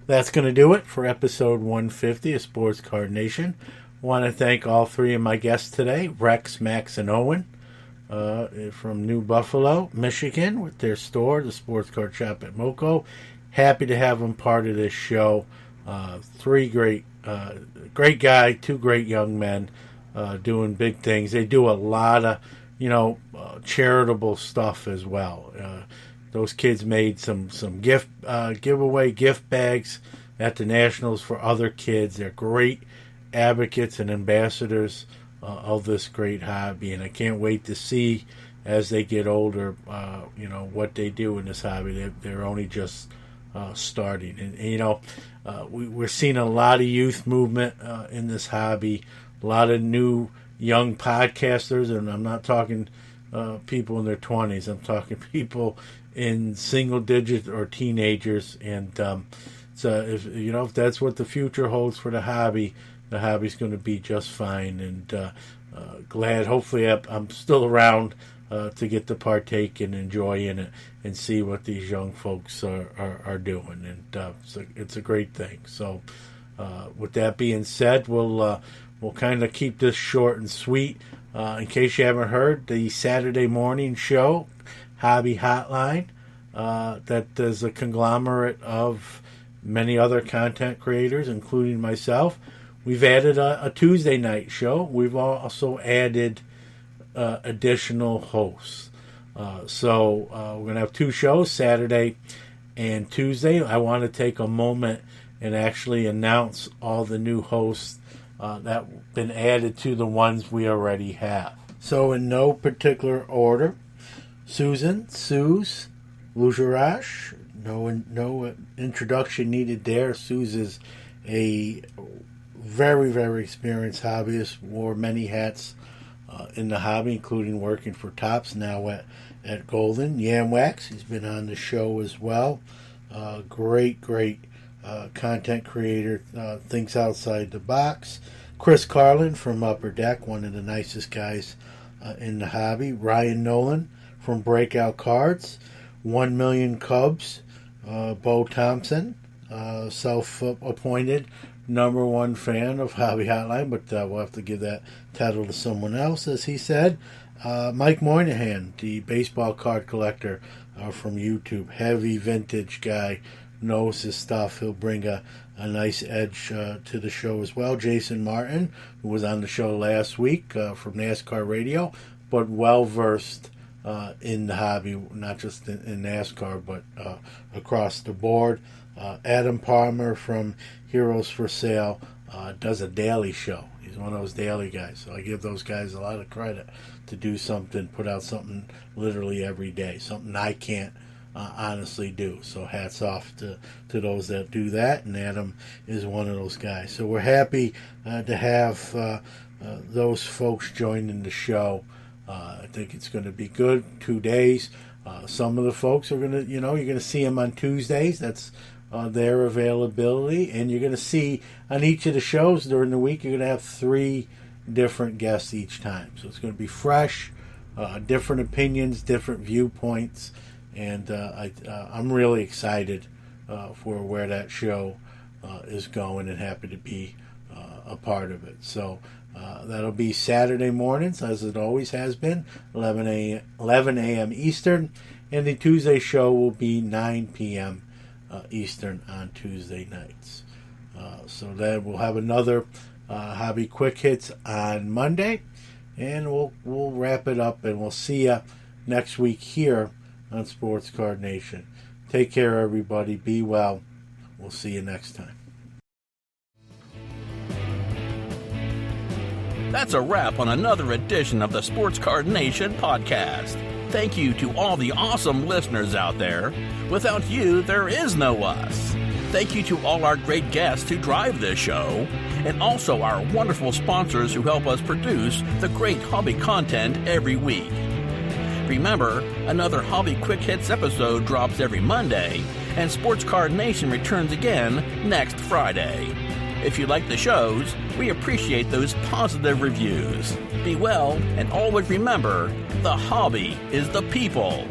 That's going to do it for episode 150 of Sports Card Nation. I want to thank all three of my guests today, Rex, Max, and Owen, from New Buffalo, Michigan, with their store, the Sports Card Shop at Moco. Happy to have them part of this show. Three great guy, two great young men doing big things. They do a lot of, charitable stuff as well. Those kids made some giveaway gift bags at the Nationals for other kids. They're great advocates and ambassadors of this great hobby, and I can't wait to see as they get older, what they do in this hobby. They're only just starting, and we're seeing a lot of youth movement in this hobby. A lot of new young podcasters, and I'm not talking people in their 20s. I'm talking people in single digits or teenagers, and so if that's what the future holds for the hobby's going to be just fine. And glad, hopefully, I'm still around to get to partake and enjoy in it and see what these young folks are doing, and so it's a great thing. So, with that being said, we'll kind of keep this short and sweet. In case you haven't heard, the Saturday morning show, Hobby Hotline, that is a conglomerate of many other content creators, including myself. We've added a Tuesday night show. We've also added additional hosts. So we're going to have 2 shows, Saturday and Tuesday. I want to take a moment and actually announce all the new hosts that have been added to the ones we already have. So in no particular order, Susan, Suze, Lujarash, no introduction needed there. Suze is a very, very experienced hobbyist, wore many hats in the hobby, including working for Topps, now at Golden. Yamwax, he's been on the show as well. Great content creator, thinks outside the box. Chris Carlin from Upper Deck, one of the nicest guys in the hobby. Ryan Nolan from Breakout Cards. 1 Million Cubs, Bo Thompson, self-appointed #1 fan of Hobby Hotline, but we'll have to give that title to someone else, as he said. Mike Moynihan, the baseball card collector from YouTube, heavy vintage guy, knows his stuff. He'll bring a nice edge to the show as well. Jason Martin, who was on the show last week from NASCAR Radio, but well-versed in the hobby, not just in NASCAR, but across the board. Adam Palmer from Heroes for Sale does a daily show. He's one of those daily guys, so I give those guys a lot of credit to do something, put out something literally every day, something I can't honestly do. So hats off to those that do that, and Adam is one of those guys. So we're happy to have those folks joining the show. I think it's going to be good. 2 days. Some of the folks are going to, you're going to see them on Tuesdays. That's their availability. And you're going to see on each of the shows during the week, you're going to have 3 different guests each time. So it's going to be fresh, different opinions, different viewpoints. And I'm really excited for where that show is going, and happy to be a part of it. So that'll be Saturday mornings, as it always has been, 11 a.m. Eastern, and the Tuesday show will be 9 p.m. Eastern on Tuesday nights. So then we'll have another Hobby Quick Hits on Monday, and we'll wrap it up, and we'll see you next week here on Sports Card Nation. Take care, everybody. Be well. We'll see you next time. That's a wrap on another edition of the Sports Card Nation podcast. Thank you to all the awesome listeners out there. Without you, there is no us. Thank you to all our great guests who drive this show, and also our wonderful sponsors who help us produce the great hobby content every week. Remember, another Hobby Quick Hits episode drops every Monday, and Sports Card Nation returns again next Friday. If you like the shows, we appreciate those positive reviews. Be well, and always remember, the hobby is the people.